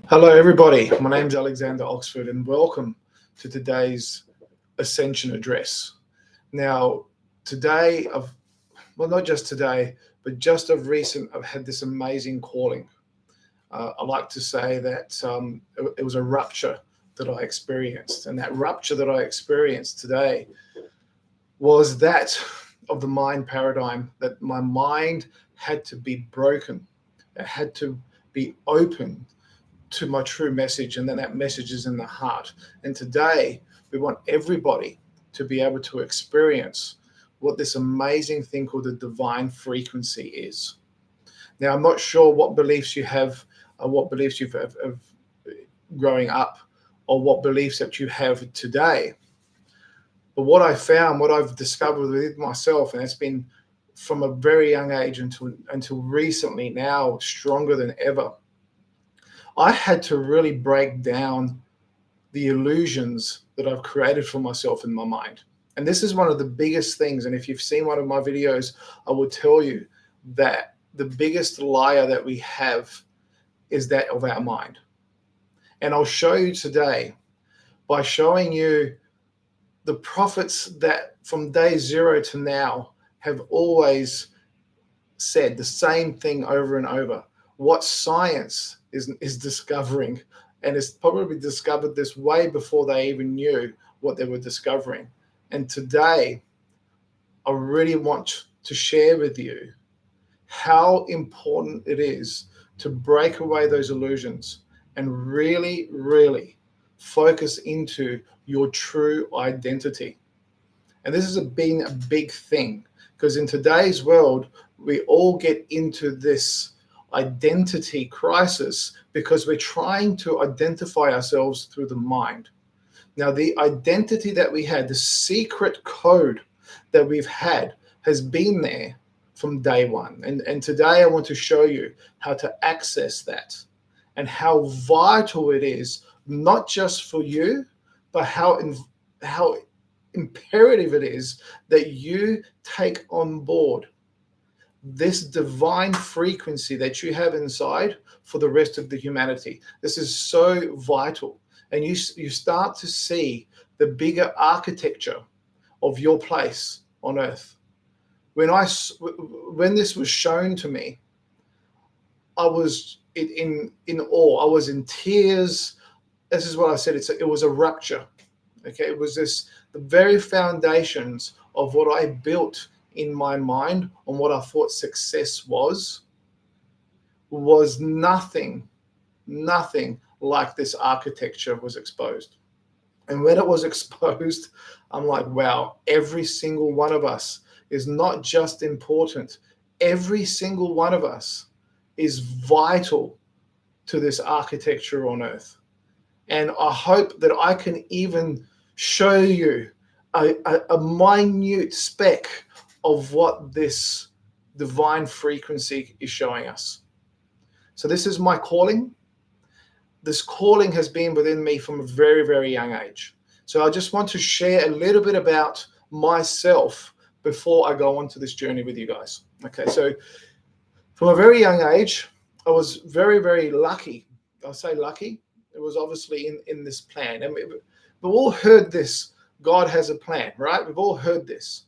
Hello, everybody. My name's Alexander Oxford, and welcome to today's Ascension Address. Now, today, not just today, but just of recent, I've had this amazing calling. I like to say that it was a rupture that I experienced, and that rupture that I experienced today was that of the mind paradigm, that my mind had to be broken. It had to be open to my true message, and then that message is in the heart. And today we want everybody to be able to experience what this amazing thing called the divine frequency is. Now, I'm not sure what beliefs you have, or what beliefs you've of growing up, or what beliefs that you have today. But what I found, what I've discovered with myself, and it's been from a very young age until recently, now stronger than ever, I had to really break down the illusions that I've created for myself in my mind. And this is one of the biggest things. And if you've seen one of my videos, I will tell you that the biggest liar that we have is that of our mind. And I'll show you today by showing you the prophets that from day zero to now have always said the same thing over and over. What science is discovering, and it's probably discovered this way before they even knew what they were discovering. And today, I really want to share with you how important it is to break away those illusions and really, really focus into your true identity. And this has been a big thing, because in today's world, we all get into this identity crisis because we're trying to identify ourselves through the mind. Now, the identity that we had, the secret code that we've had, has been there from day one. And today I want to show you how to access that and how vital it is, not just for you, but how imperative it is that you take on board this divine frequency that you have inside for the rest of the humanity. This is so vital. And you start to see the bigger architecture of your place on earth. When this was shown to me, I was in awe. I was in tears. This is what I said. It was a rupture. Okay, it was the very foundations of what I built in my mind on what I thought success was nothing like this architecture was exposed. And when it was exposed, I'm like, wow, every single one of us is not just important. Every single one of us is vital to this architecture on earth. And I hope that I can even show you a minute speck of what this divine frequency is showing us. So this is my calling. This calling has been within me from a very, very young age. So I just want to share a little bit about myself before I go on to this journey with you guys. Okay, so from a very young age, I was very, very lucky. I'll say lucky. It was obviously in this plan. And we've all heard this, God has a plan, right? We've all heard this.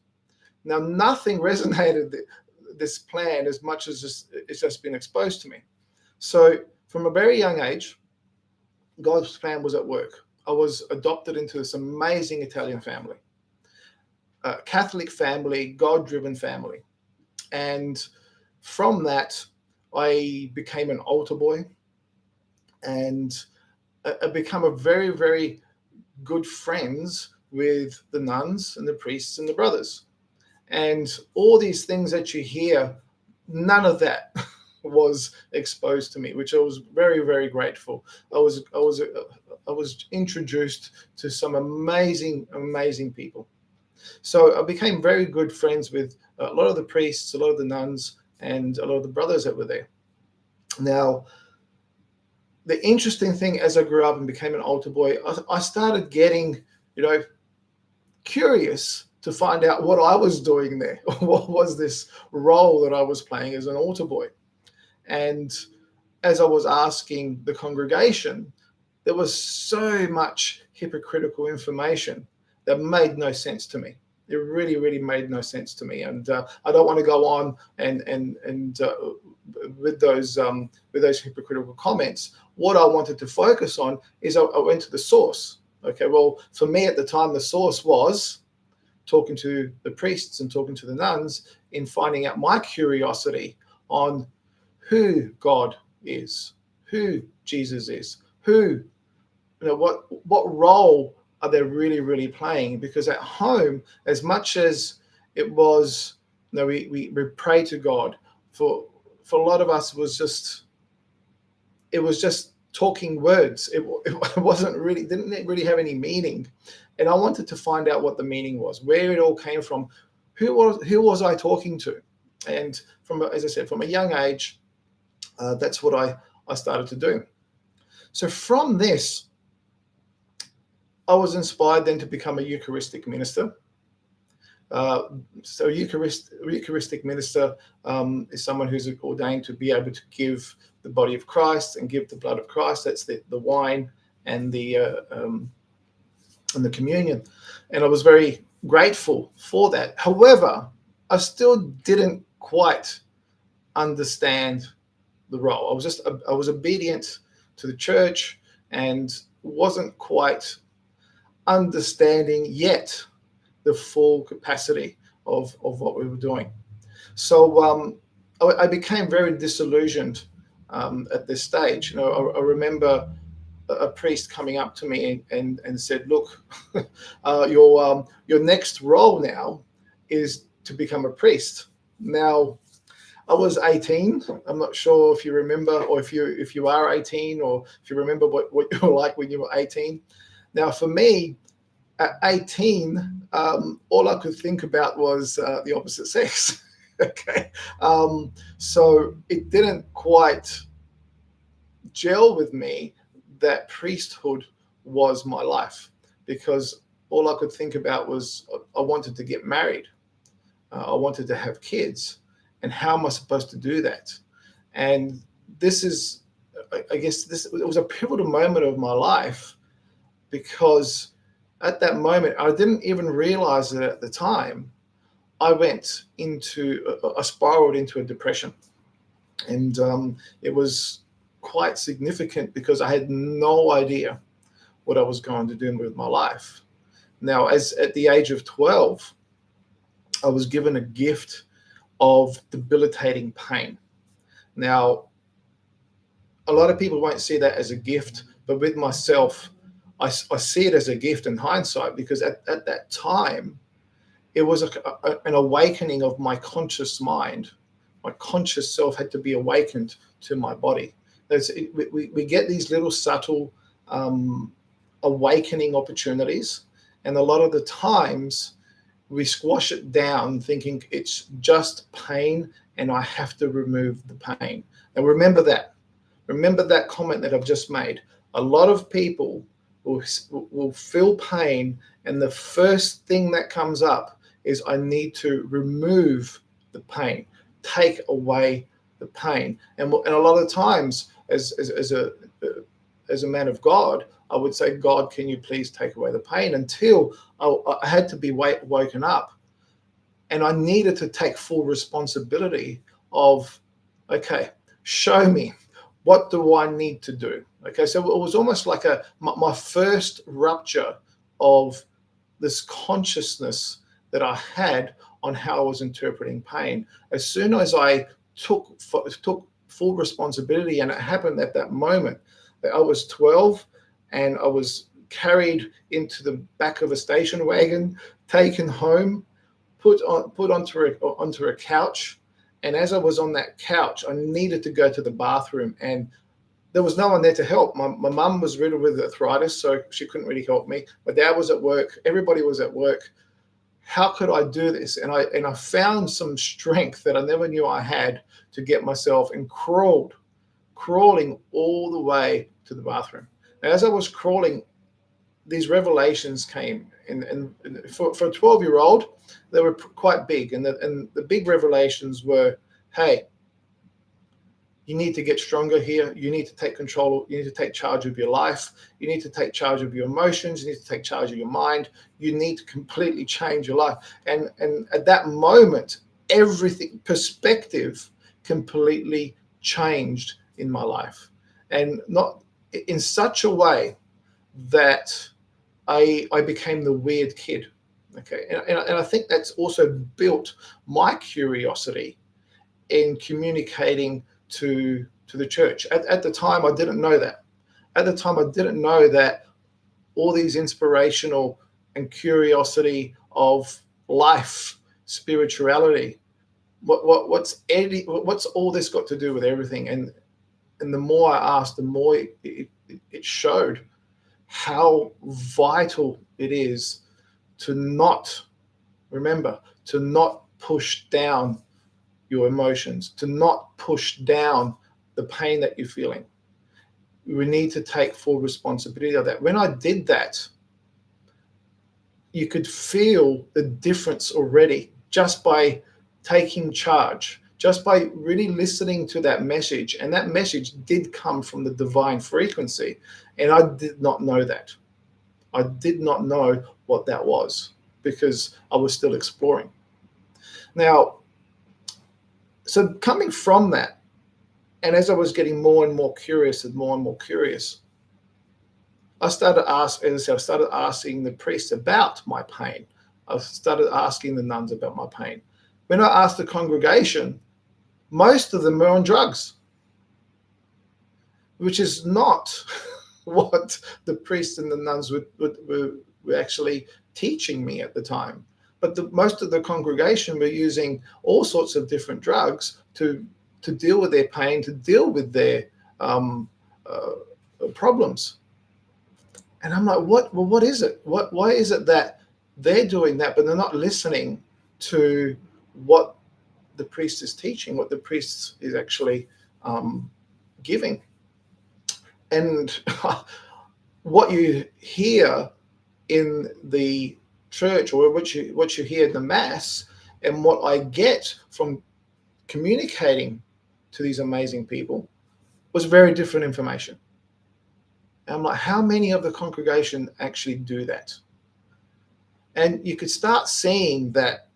Now, nothing resonated this plan as much as it's just been exposed to me. So from a very young age, God's plan was at work. I was adopted into this amazing Italian family, a Catholic family, God-driven family. And from that, I became an altar boy, and I become a very, very good friends with the nuns and the priests and the brothers. And all these things that you hear, none of that was exposed to me, which I was very, very grateful. I was introduced to some amazing, amazing people. So I became very good friends with a lot of the priests, a lot of the nuns, and a lot of the brothers that were there. Now, the interesting thing, as I grew up and became an altar boy, I started getting, curious to find out what I was doing there. What was this role that I was playing as an altar boy? And as I was asking the congregation, there was so much hypocritical information that made no sense to me. It really, really made no sense to me, and I don't want to go on and with those hypocritical comments. What I wanted to focus on is I went to the source. Okay, well, for me at the time, the source was talking to the priests and talking to the nuns in finding out my curiosity on who God is, who Jesus is, who, what role are they really, really playing? Because at home, as much as it was, we pray to God, for a lot of us it was just talking words. It wasn't really, didn't really have any meaning. And I wanted to find out what the meaning was, where it all came from, who was I talking to? And as I said, from a young age, that's what I started to do. So from this, I was inspired then to become a Eucharistic minister. So Eucharistic minister is someone who's ordained to be able to give the body of Christ and give the blood of Christ. That's the wine and the communion. And I was very grateful for that. However, I still didn't quite understand the role. I was obedient to the church and wasn't quite understanding yet the full capacity of what we were doing. So I became very disillusioned at this stage. I remember a priest coming up to me and said, "Look, your next role now is to become a priest." Now, I was 18. I'm not sure if you remember, or if you are 18, or if you remember what you were like when you were 18. Now, for me, at 18, all I could think about was the opposite sex. Okay, so it didn't quite gel with me that priesthood was my life, because all I could think about was I wanted to get married. I wanted to have kids. And how am I supposed to do that? And this is, I guess, it was a pivotal moment of my life, because at that moment, I didn't even realize it at the time. I spiraled into a depression. And it was quite significant because I had no idea what I was going to do with my life. Now, at the age of 12, I was given a gift of debilitating pain. Now, a lot of people won't see that as a gift, but with myself, I see it as a gift in hindsight, because at that time, it was an awakening of my conscious mind. My conscious self had to be awakened to my body. We get these little subtle awakening opportunities, and a lot of the times we squash it down thinking it's just pain and I have to remove the pain. And remember that comment that I've just made. A lot of people will feel pain, and the first thing that comes up is I need to remove the pain, take away the pain. And a lot of times, as a man of God, I would say, "God, can you please take away the pain?" Until I had to be woken up, and I needed to take full responsibility of, okay, show me, what do I need to do? Okay, so it was almost like my first rupture of this consciousness that I had on how I was interpreting pain. As soon as I took full responsibility, and it happened at that moment, that I was 12 and I was carried into the back of a station wagon, taken home, put onto a couch. And as I was on that couch, I needed to go to the bathroom, and there was no one there to help. My mum was riddled with arthritis, so she couldn't really help me. My dad was at work. Everybody was at work. How could I do this? And I found some strength that I never knew I had to get myself, and crawling all the way to the bathroom. And as I was crawling, these revelations came. And for a 12-year-old, they were quite big. And the big revelations were, hey, You need to get stronger here. You need to take control. You need to take charge of your life. You need to take charge of your emotions. You need to take charge of your mind. You need to completely change your life. And at that moment, everything, perspective completely changed in my life. And not in such a way that I became the weird kid. Okay. And I think that's also built my curiosity in communicating to the church. At the time, I didn't know that. At the time, I didn't know that all these inspirational and curiosity of life, spirituality, what's all this got to do with everything? And the more I asked, the more it showed how vital it is to not push down your emotions, to not push down the pain that you're feeling. We need to take full responsibility of that. When I did that, you could feel the difference already just by taking charge, just by really listening to that message. And that message did come from the divine frequency. And I did not know that. I did not know what that was because I was still exploring. Now, so coming from that, and as I was getting more and more curious, I started asking the priests about my pain. I started asking the nuns about my pain. When I asked the congregation, most of them were on drugs, which is not what the priests and the nuns were actually teaching me at the time. But most of the congregation were using all sorts of different drugs to deal with their pain, to deal with their problems. And I'm like, what is it? Why is it that they're doing that, but they're not listening to what the priest is teaching, what the priest is actually giving? And what you hear in the church, or what you hear in the Mass, and what I get from communicating to these amazing people was very different information. And I'm like, how many of the congregation actually do that? And you could start seeing that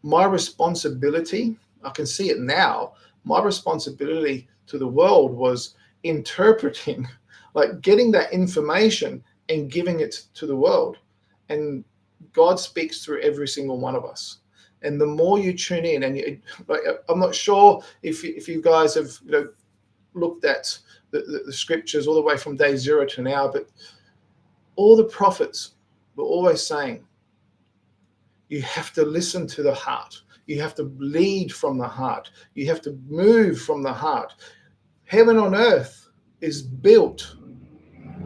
my responsibility, I can see it now, my responsibility to the world was interpreting, like getting that information and giving it to the world. And God speaks through every single one of us. And the more you tune in, and I'm not sure if you guys have looked at the scriptures all the way from day 0 to now, but all the prophets were always saying, you have to listen to the heart. You have to lead from the heart. You have to move from the heart. Heaven on earth is built.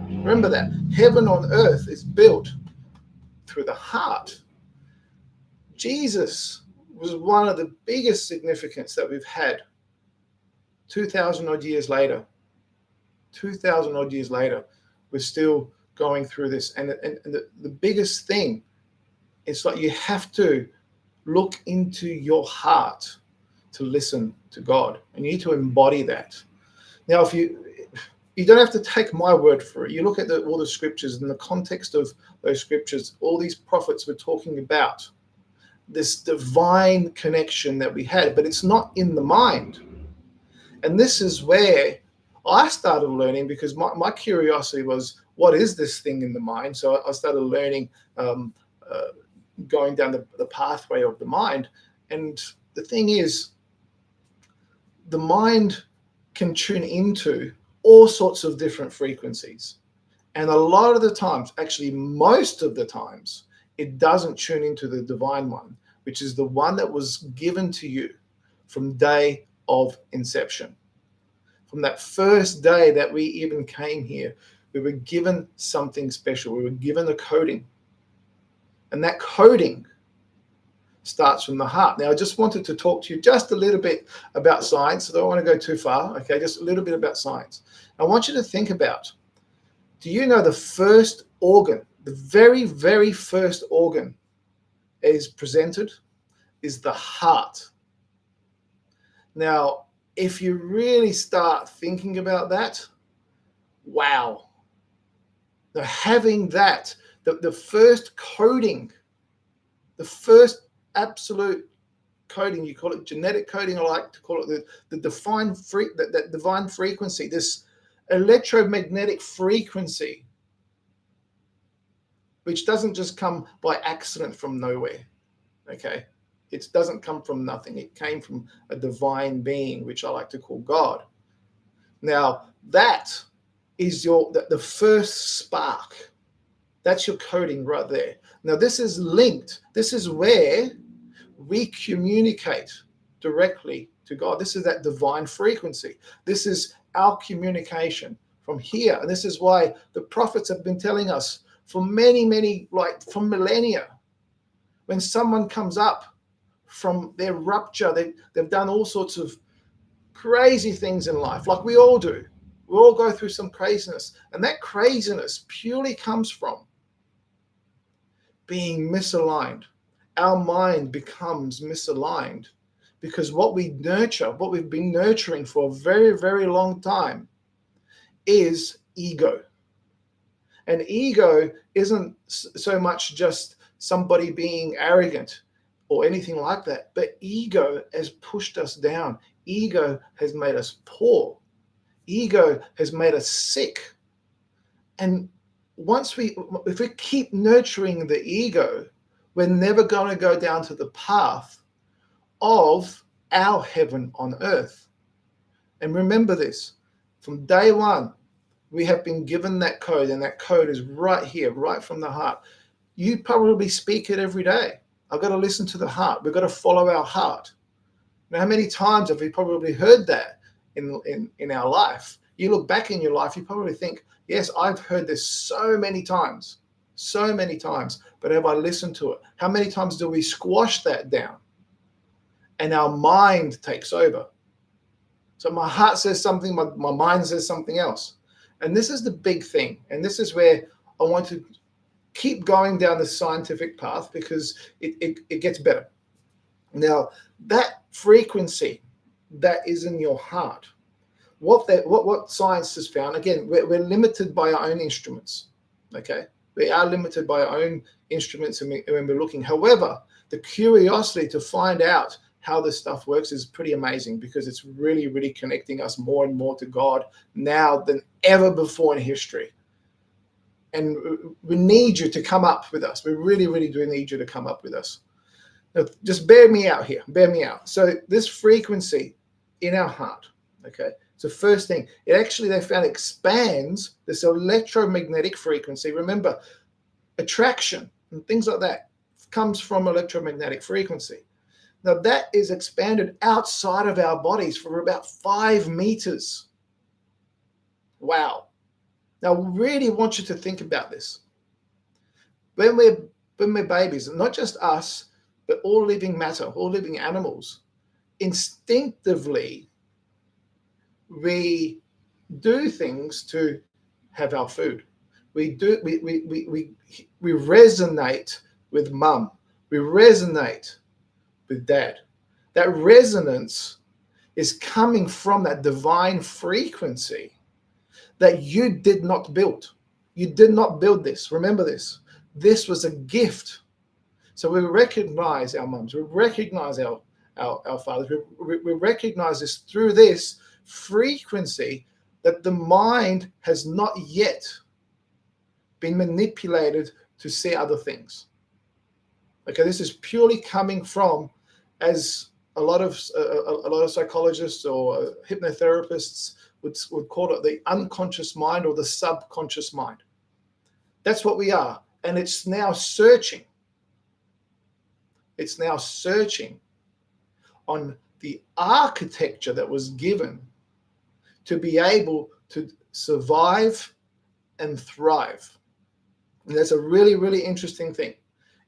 Remember that. Heaven on earth is built through the heart. Jesus was one of the biggest significance that we've had 2,000 odd years later. 2,000 odd years later, we're still going through this. And the biggest thing, it's like you have to look into your heart to listen to God. And you need to embody that. Now, if you don't have to take my word for it. You look at all the scriptures, in the context of those scriptures, all these prophets were talking about this divine connection that we had, but it's not in the mind. And this is where I started learning, because my curiosity was, what is this thing in the mind? So I started learning, going down the pathway of the mind. And the thing is, the mind can tune into all sorts of different frequencies. And a lot of the times, actually most of the times, it doesn't tune into the divine one, which is the one that was given to you from day of inception. From that first day that we even came here, we were given something special. We were given a coding. And that coding starts from the heart. Now, I just wanted to talk to you just a little bit about science. I don't want to go too far, okay? Just a little bit about science. I want you to think about, do you know the first organ, the very, very first organ is presented is the heart. Now, if you really start thinking about that, wow. Now, having that, the first coding, the first absolute coding, you call it genetic coding, I like to call it the defined that divine frequency, this electromagnetic frequency, which doesn't just come by accident from nowhere. Okay, it doesn't come from nothing. It came from a divine being, which I like to call God. Now, that is the first spark. That's your coding right there. Now, this is linked. This is where we communicate directly to God. This is that divine frequency. This is our communication from here. And this is why the prophets have been telling us for many, like for millennia, when someone comes up from their rupture, they've done all sorts of crazy things in life, like we all do. We all go through some craziness. And that craziness purely comes from being misaligned. Our mind becomes misaligned because what we nurture, what we've been nurturing for a very, very long time is ego. And ego isn't so much just somebody being arrogant or anything like that, but ego has pushed us down. Ego has made us poor. Ego has made us sick. And if we keep nurturing the ego, we're never going to go down to the path of our heaven on earth. And remember this, from day one, we have been given that code, and that code is right here, right from the heart. You probably speak it every day. I've got to listen to the heart. We've got to follow our heart. Now, how many times have we probably heard that in our life? You look back in your life, you probably think, yes, I've heard this so many times, but have I listened to it? How many times do we squash that down and our mind takes over? So my heart says something, my mind says something else. And this is the big thing. And this is where I want to keep going down the scientific path, because it gets better. Now, that frequency that is in your heart, what science has found, again, we're limited by our own instruments, okay? We are limited by our own instruments when we're looking. However, the curiosity to find out how this stuff works is pretty amazing, because it's really, really connecting us more and more to God now than ever before in history. And we need you to come up with us. We really, really do need you to come up with us. Now, just bear me out here. Bear me out. So this frequency in our heart, okay? So first thing, they found expands this electromagnetic frequency. Remember, attraction and things like that comes from electromagnetic frequency. Now that is expanded outside of our bodies for about 5 meters. Wow. Now, I really want you to think about this. When we're babies, not just us, but all living matter, all living animals, instinctively, we do things to have our food. We resonate with mum. We resonate with dad. That resonance is coming from that divine frequency that you did not build. You did not build this. Remember this. This was a gift. So we recognize our mums. We recognize our fathers. We recognize this through this frequency that the mind has not yet been manipulated to see other things. Okay, this is purely coming from, as a lot of psychologists or hypnotherapists would call it, the unconscious mind or the subconscious mind. That's what we are. And it's now searching. It's now searching on the architecture that was given to be able to survive and thrive. And that's a really, really interesting thing.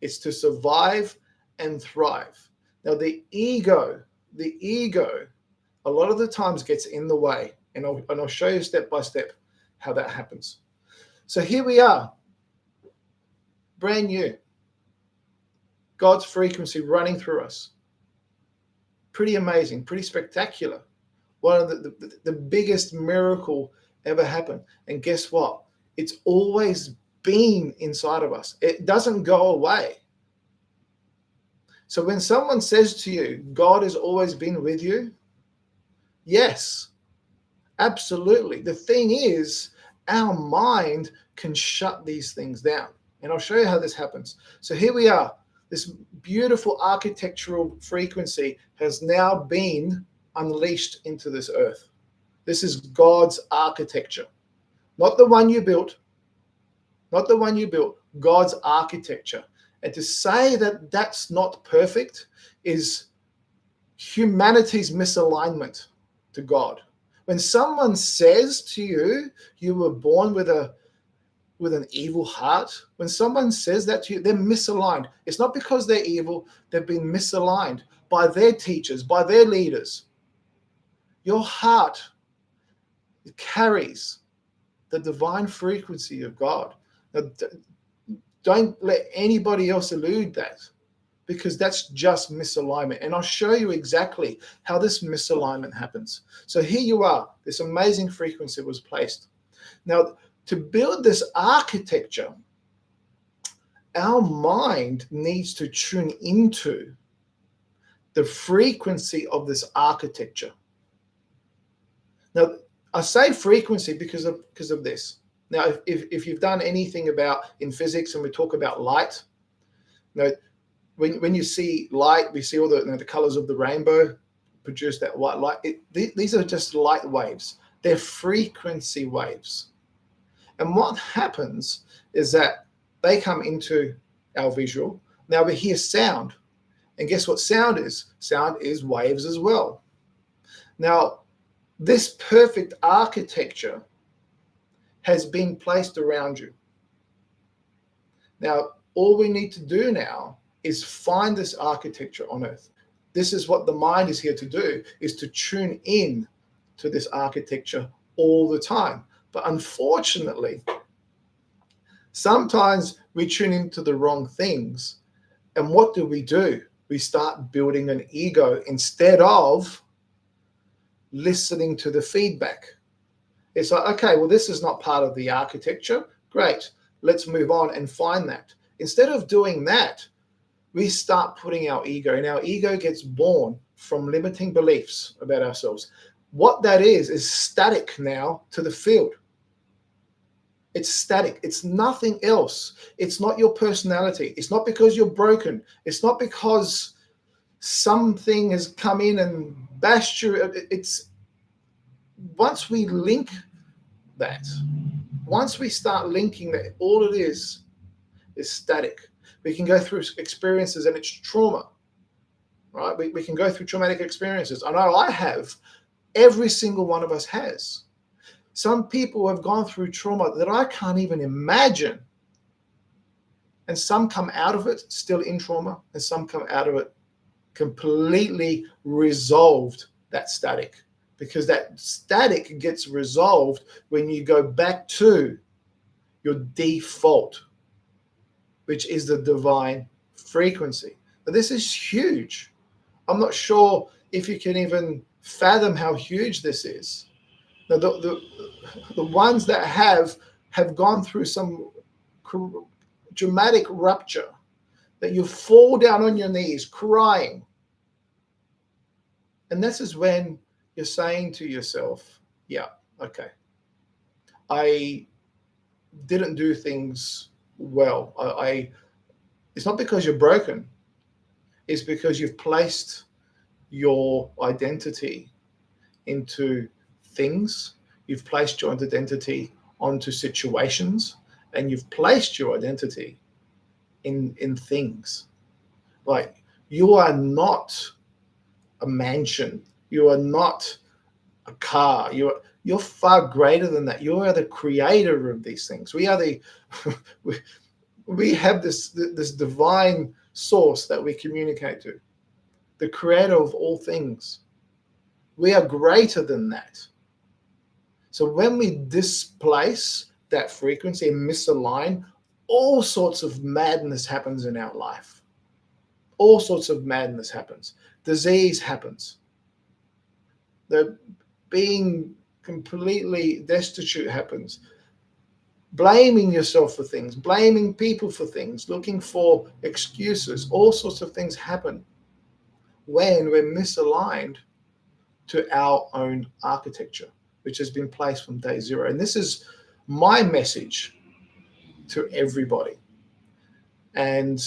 It's to survive and thrive. Now, the ego, a lot of the times gets in the way. And I'll show you step by step how that happens. So here we are, brand new. God's frequency running through us. Pretty amazing, pretty spectacular. One of the biggest miracle ever happened. And guess what? It's always been inside of us. It doesn't go away. So when someone says to you, God has always been with you, yes, absolutely. The thing is, our mind can shut these things down. And I'll show you how this happens. So here we are. This beautiful architectural frequency has now been unleashed into this earth. This is God's architecture, not the one you built, not the one you built, God's architecture. And to say that that's not perfect is humanity's misalignment to God. When someone says to you, you were born with an evil heart, when someone says that to you, they're misaligned. It's not because they're evil, they've been misaligned by their teachers, by their leaders. Your heart carries the divine frequency of God. Now, don't let anybody else elude that, because that's just misalignment. And I'll show you exactly how this misalignment happens. So here you are, this amazing frequency was placed. Now, to build this architecture, our mind needs to tune into the frequency of this architecture. Now, I say frequency because of this. Now, if you've done anything about in physics and we talk about light, when you see light, we see all the colors of the rainbow produce that white light. These are just light waves. They're frequency waves. And what happens is that they come into our visual. Now we hear sound. And guess what sound is? Sound is waves as well. Now, this perfect architecture has been placed around you. Now, all we need to do now is find this architecture on earth. This is what the mind is here to do, is to tune in to this architecture all the time. But unfortunately, sometimes we tune into the wrong things. And what do? We start building an ego instead of listening to the feedback. It's like, okay, well, this is not part of the architecture. Great. Let's move on and find that. Instead of doing that, we start putting our ego, and our ego gets born from limiting beliefs about ourselves. What that is static now to the field. It's static. It's nothing else. It's not your personality. It's not because you're broken. It's not because something has come in and bashed you. It's once we link that, once we start linking that, all it is static. We can go through experiences and it's trauma, right? We can go through traumatic experiences. I know I have. Every single one of us has. Some people have gone through trauma that I can't even imagine. And some come out of it still in trauma, and some come out of it completely resolved, that static. Because that static gets resolved when you go back to your default, which is the divine frequency. Now, this is huge. I'm not sure if you can even fathom how huge this is. Now, the ones that have gone through some dramatic rupture, that you fall down on your knees crying. And this is when you're saying to yourself, yeah, okay, I didn't do things well. It's not because you're broken. It's because you've placed your identity into things. You've placed your identity onto situations, and you've placed your identity in things. Like, you are not a mansion. You are not a car. You're far greater than that. You are the creator of these things. We are we have this divine source that we communicate to, the creator of all things. We are greater than that. So when we displace that frequency and misalign, all sorts of madness happens in our life. All sorts of madness happens. Disease happens. being completely destitute happens. Blaming yourself for things, blaming people for things, looking for excuses, all sorts of things happen when we're misaligned to our own architecture, which has been placed from day zero. And this is my message to everybody. And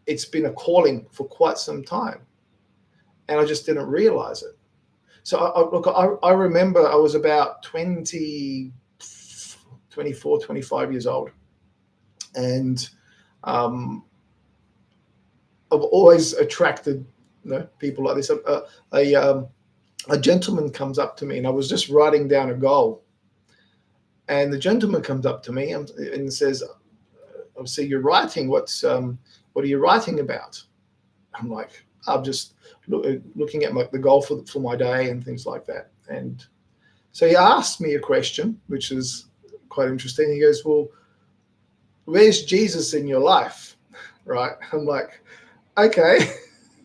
it's been a calling for quite some time. And I just didn't realize it. So I remember I was about 24, 25 years old. And I've always attracted people like this. A gentleman comes up to me, and I was just writing down a goal. And the gentleman comes up to me and says, "I see you're writing. What are you writing about?" I'm like, "I'm just looking at the goal for my day and things like that." And so he asked me a question, which is quite interesting. He goes, "Well, where's Jesus in your life?" Right? I'm like, okay,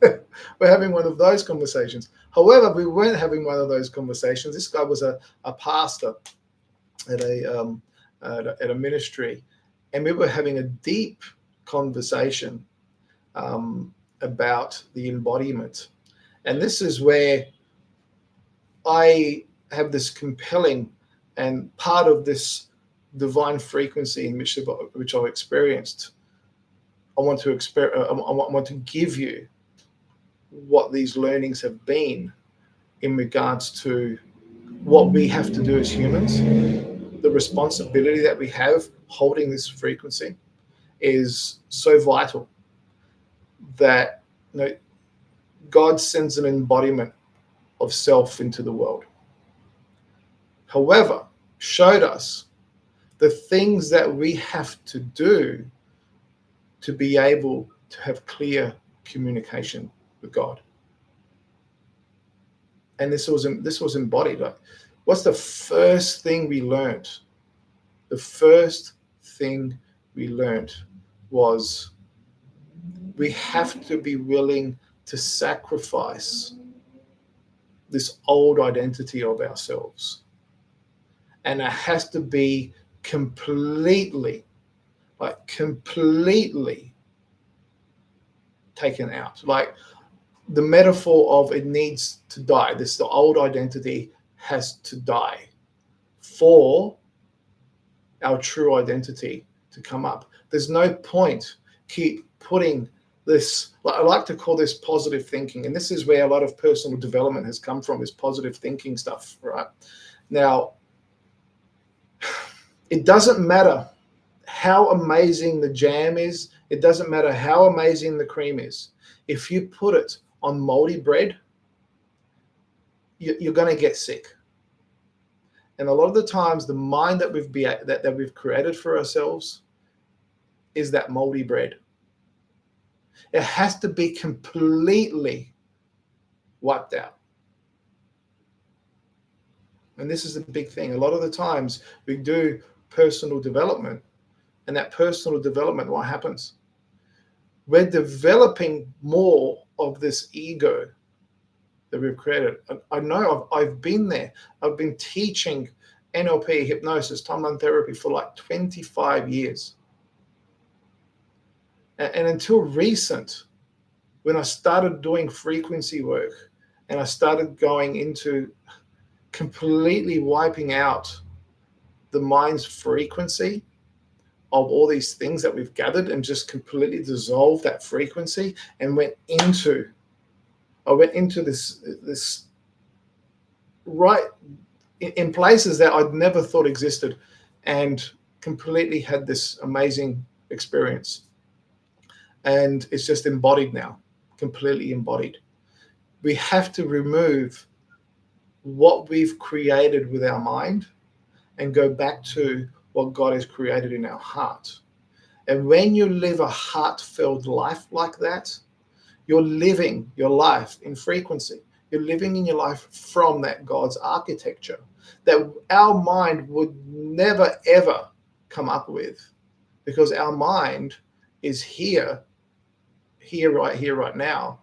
we're having one of those conversations. However, we weren't having one of those conversations. This guy was a pastor at a ministry, and we were having a deep conversation about the embodiment. And this is where I have this compelling, and part of this divine frequency in which I've experienced. I want to give you what these learnings have been in regards to what we have to do as humans. The responsibility that we have holding this frequency is so vital that God sends an embodiment of self into the world. However, showed us the things that we have to do to be able to have clear communication with God. And this was embodied. Like, what's the first thing we learned? The first thing we learned was we have to be willing to sacrifice this old identity of ourselves. And it has to be completely taken out. Like the metaphor of it needs to die. The old identity has to die for our true identity to come up. There's no point keep putting this, I like to call this positive thinking. And this is where a lot of personal development has come from, is positive thinking stuff, right? Now, it doesn't matter how amazing the jam is. It doesn't matter how amazing the cream is. If you put it on moldy bread, you're going to get sick. And a lot of the times, the mind that we've created for ourselves is that moldy bread. It has to be completely wiped out. And this is the big thing. A lot of the times we do personal development, and that personal development, what happens? We're developing more of this ego that we've created. I know I've been there. I've been teaching NLP, hypnosis, timeline therapy for like 25 years. And until recent, when I started doing frequency work and I started going into completely wiping out the mind's frequency of all these things that we've gathered, and just completely dissolved that frequency, and went into this right in places that I'd never thought existed, and completely had this amazing experience. And it's just embodied now, completely embodied. We have to remove what we've created with our mind and go back to what God has created in our heart. And when you live a heart-filled life like that, you're living your life in frequency. You're living in your life from that God's architecture that our mind would never, ever come up with, because our mind is here, right now.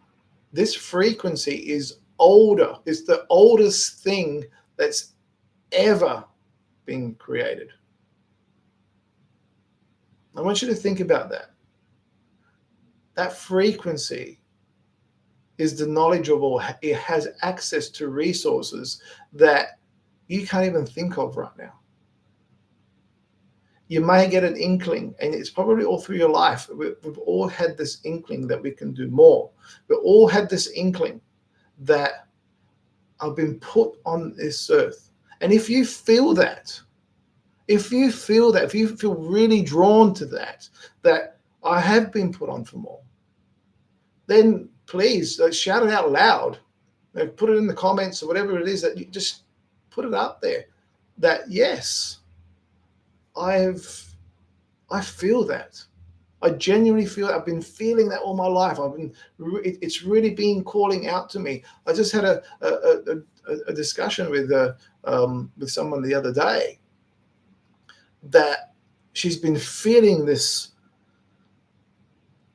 This frequency is older. It's the oldest thing that's ever been created. I want you to think about that. That frequency is the knowledgeable. It has access to resources that you can't even think of right now. You may get an inkling, and it's probably all through your life. We've all had this inkling that we can do more. We all had this inkling that I've been put on this earth. And if you feel that, if you feel really drawn to that I have been put on for more, then please shout it out loud. Put it in the comments or whatever it is, that you just put it up there. That yes, I feel that. I genuinely feel it. I've been feeling that all my life. It's really been calling out to me. I just had a discussion with someone the other day that she's been feeling this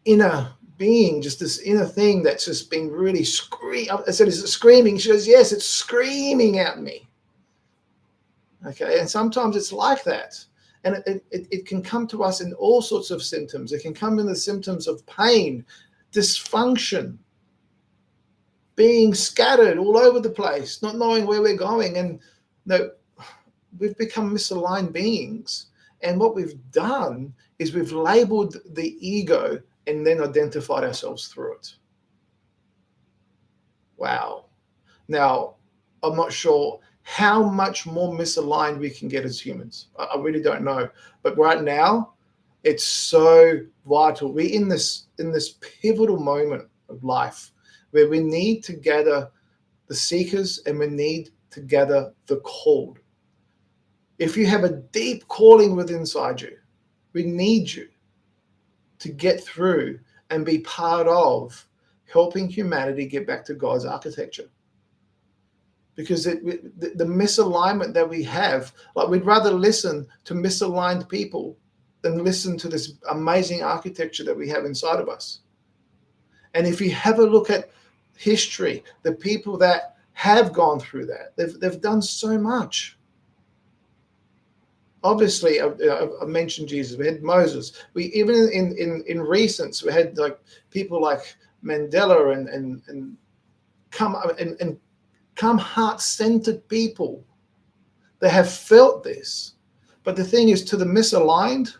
inner being, just this inner thing that's just been really screaming. I said, is it screaming? She goes, yes, it's screaming at me. Okay, and sometimes it's like that. And it can come to us in all sorts of symptoms. It can come in the symptoms of pain, dysfunction, being scattered all over the place, not knowing where we're going. And we've become misaligned beings. And what we've done is we've labeled the ego and then identified ourselves through it. Wow. Now, I'm not sure how much more misaligned we can get as humans. I really don't know. But right now, it's so vital. We're in this pivotal moment of life where we need to gather the seekers and we need to gather the called. If you have a deep calling within inside you, we need you to get through and be part of helping humanity get back to God's architecture. Because the misalignment that we have, like we'd rather listen to misaligned people than listen to this amazing architecture that we have inside of us. And if you have a look at history, the people that have gone through that, they've done so much. Obviously, I mentioned Jesus. We had Moses. We even in recents we had like people like Mandela and come heart-centered people that have felt this. But the thing is, to the misaligned,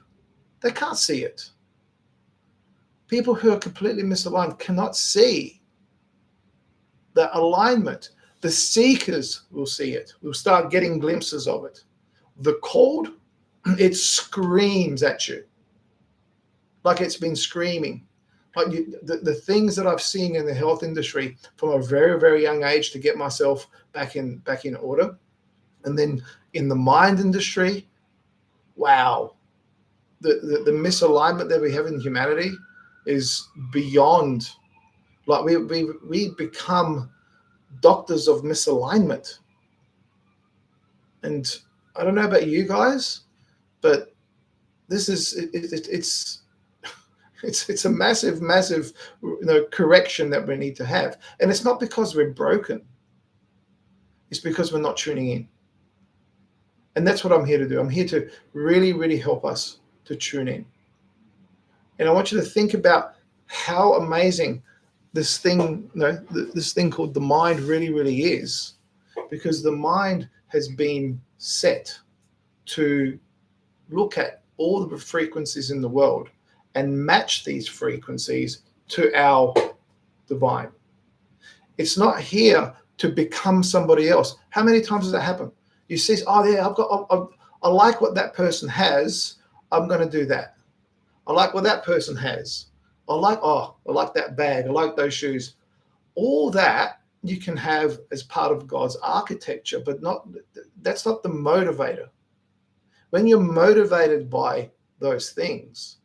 they can't see it. People who are completely misaligned cannot see the alignment. The seekers will see it. We'll start getting glimpses of it. The called, it screams at you like it's been screaming. Like the things that I've seen in the health industry from a very, very young age to get myself back in order. And then in the mind industry, wow, the misalignment that we have in humanity is beyond. Like we become doctors of misalignment. And I don't know about you guys, but this is it's a massive correction that we need to have. And it's not because we're broken. It's because we're not tuning in. And that's what I'm here to do. I'm here to really, really help us to tune in. And I want you to think about how amazing this thing, this thing called the mind really, really is. Because the mind has been set to look at all the frequencies in the world and match these frequencies to our divine. It's not here to become somebody else. How many times does that happen? You see, oh yeah, I like what that person has. I'm going to do that. I like what that person has. I like that bag. I like those shoes. All that you can have as part of God's architecture, but that's not the motivator. When you're motivated by those things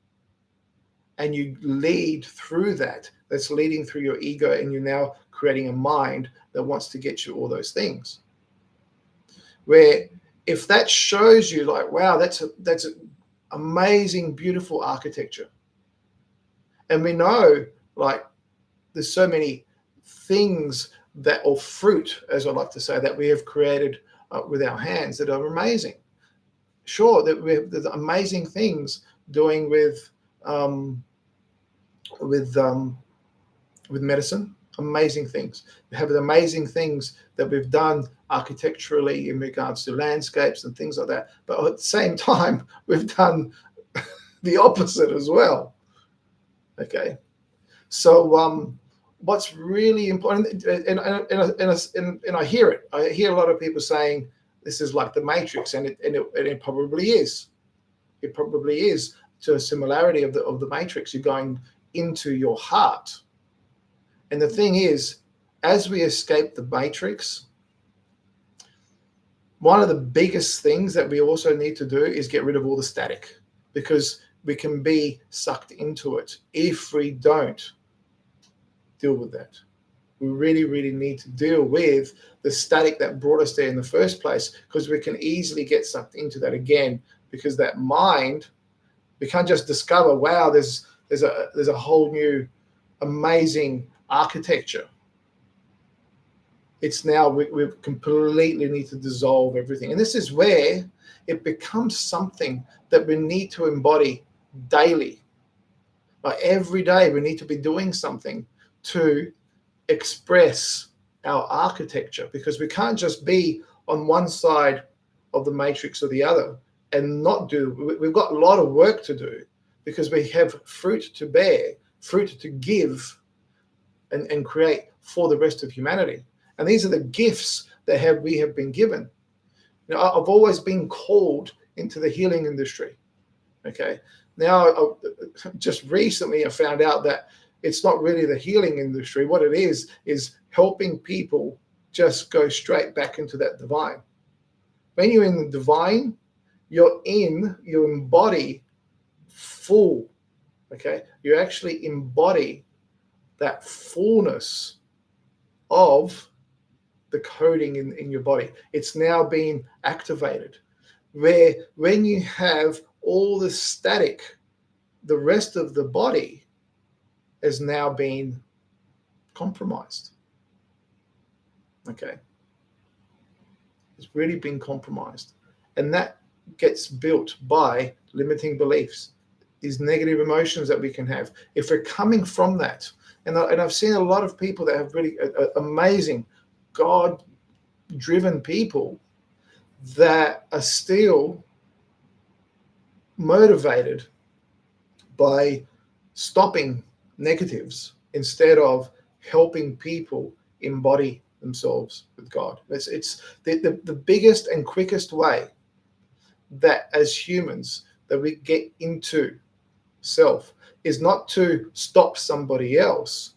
and you lead through that's leading through your ego, and you're now creating a mind that wants to get you all those things. Where if that shows you like, wow, that's an amazing, beautiful architecture. And we know like there's so many things or fruit, as I like to say, that we have created with our hands that are amazing. Sure, that we have there's amazing things doing with with medicine, amazing things. We have amazing things that we've done architecturally in regards to landscapes and things like that. But at the same time, we've done the opposite as well. Okay, so what's really important, and I hear it. I hear a lot of people saying this is like the Matrix, and it probably is. It probably is to a similarity of the Matrix. You're going into your heart. And the thing is, as we escape the Matrix, one of the biggest things that we also need to do is get rid of all the static, because we can be sucked into it if we don't deal with that. We really, really need to deal with the static that brought us there in the first place, because we can easily get sucked into that again, because that mind, we can't just discover, wow, there's a whole new amazing architecture. It's now we completely need to dissolve everything. And this is where it becomes something that we need to embody daily. Like every day we need to be doing something to express our architecture, because we can't just be on one side of the matrix or the other and not do. We've got a lot of work to do, because we have fruit to bear, fruit to give and create for the rest of humanity. And these are the gifts that we have been given. You know, I've always been called into the healing industry. Okay. Now, just recently I found out that it's not really the healing industry. What it is helping people just go straight back into that divine. When you're in the divine, you embody full. Okay. You actually embody that fullness of the coding in your body. It's now being activated, where when you have all the static, the rest of the body has now been compromised. Okay. It's really been compromised. And that gets built by limiting beliefs, these negative emotions that we can have. If we're coming from that, and I've seen a lot of people that have really amazing God-driven people that are still motivated by stopping negatives instead of helping people embody themselves with God. It's the biggest and quickest way that as humans that we get into self is not to stop somebody else,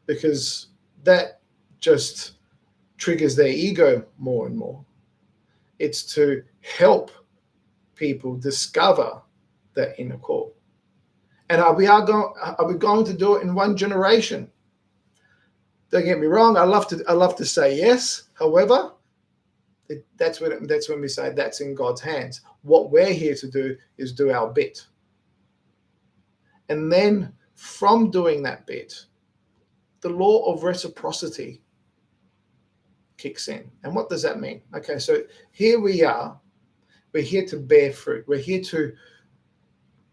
because that just triggers their ego more and more. It's to help people discover their inner core. And are we going to do it in one generation? Don't get me wrong. I love to say yes. However, that's when we say that's in God's hands. What we're here to do is do our bit. And then from doing that bit, the law of reciprocity kicks in. And what does that mean? Okay, so here we are. We're here to bear fruit. We're here to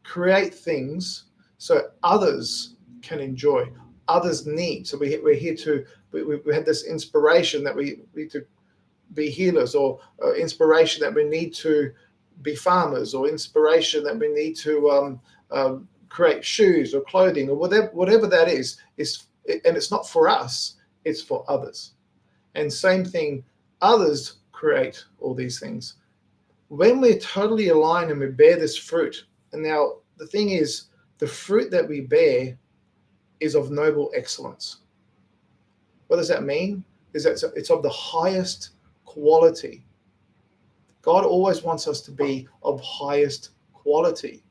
create things so others can enjoy, others need. So we're here to, we had this inspiration that we need to be healers, or inspiration that we need to be farmers, or inspiration that we need to create shoes or clothing, or whatever that is, and it's not for us, it's for others. And same thing, others create all these things. When we're totally aligned and we bear this fruit, and now the thing is, the fruit that we bear is of noble excellence. What does that mean? Is that it's of the highest quality. God always wants us to be of highest quality.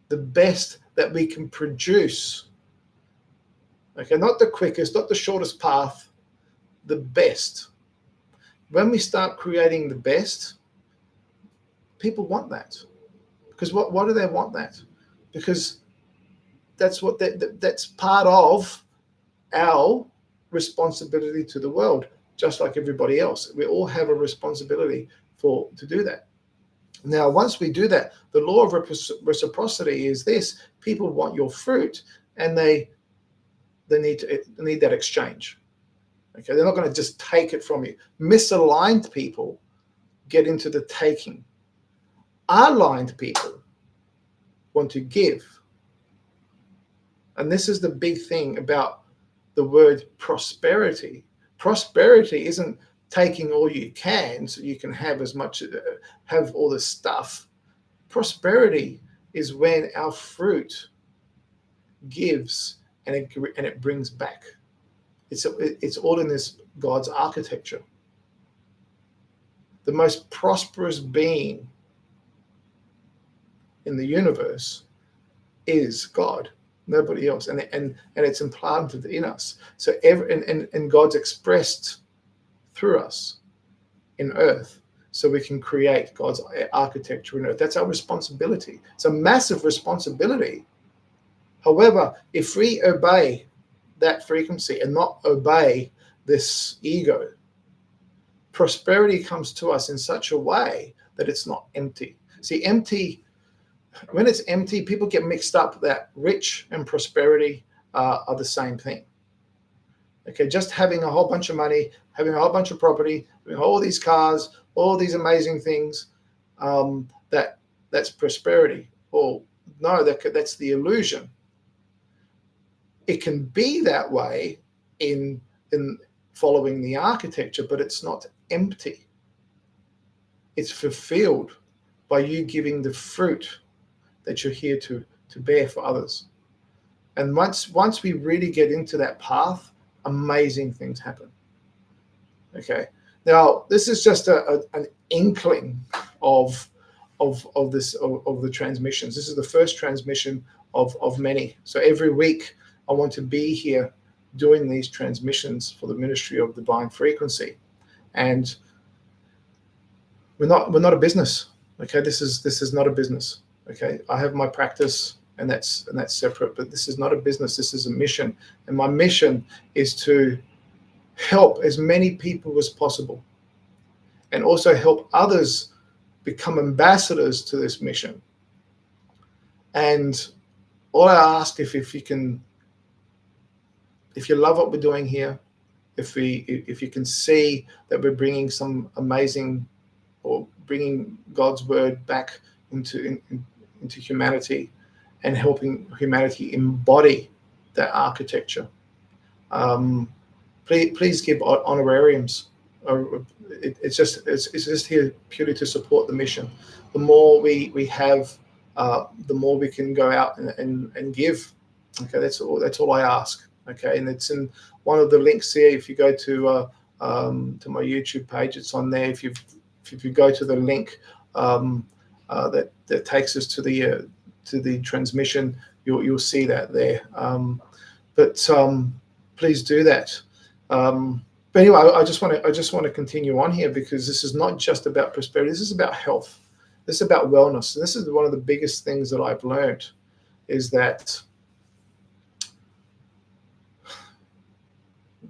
The best that we can produce. Okay, not the quickest, not the shortest path, the best. When we start creating the best, people want that. Because why do they want that? Because that's part of our responsibility to the world. just like everybody else. We all have a responsibility to do that. Now, once we do that, the law of reciprocity is this: people want your fruit, and they need that exchange. Okay, they're not going to just take it from you. Misaligned people get into the taking. Aligned people want to give. And this is the big thing about the word prosperity. Prosperity isn't taking all you can so you can have as much, have all the stuff. Prosperity is when our fruit gives and it brings back. It's all in this God's architecture. The most prosperous being in the universe is God, nobody else, and it's implanted in us. So and God's expressed through us in earth, so we can create God's architecture in earth. That's our responsibility. It's a massive responsibility. However, if we obey that frequency and not obey this ego, prosperity comes to us in such a way that it's not empty. See, when it's empty, people get mixed up that rich and prosperity are the same thing. Okay, just having a whole bunch of money, having a whole bunch of property, having all these cars, all these amazing things, that's prosperity. Well, no, that's the illusion. It can be that way in following the architecture, but it's not empty. It's fulfilled by you giving the fruit that you're here to bear for others. And once we really get into that path, amazing things happen. Okay. Now, this is just an inkling of the transmissions. This is the first transmission of many. So every week I want to be here doing these transmissions for the Ministry of Divine Frequency. And we're not a business. Okay, this is not a business. Okay, I have my practice, and that's separate, but this is not a business. This is a mission, and my mission is to help as many people as possible, and also help others become ambassadors to this mission. And all I ask, if you love what we're doing here, if you can see that we're bringing some amazing, or bringing God's word back into humanity, and helping humanity embody that architecture, please give honorariums. It's just here purely to support the mission. The more we have, the more we can go out and give. Okay, that's all I ask. Okay, and it's in one of the links here. If you go to my YouTube page, it's on there. If you go to the link that takes us to the transmission, you'll see that there. But please do that. But anyway, I just want to continue on here, because this is not just about prosperity. This is about health. This is about wellness. And this is one of the biggest things that I've learned, is that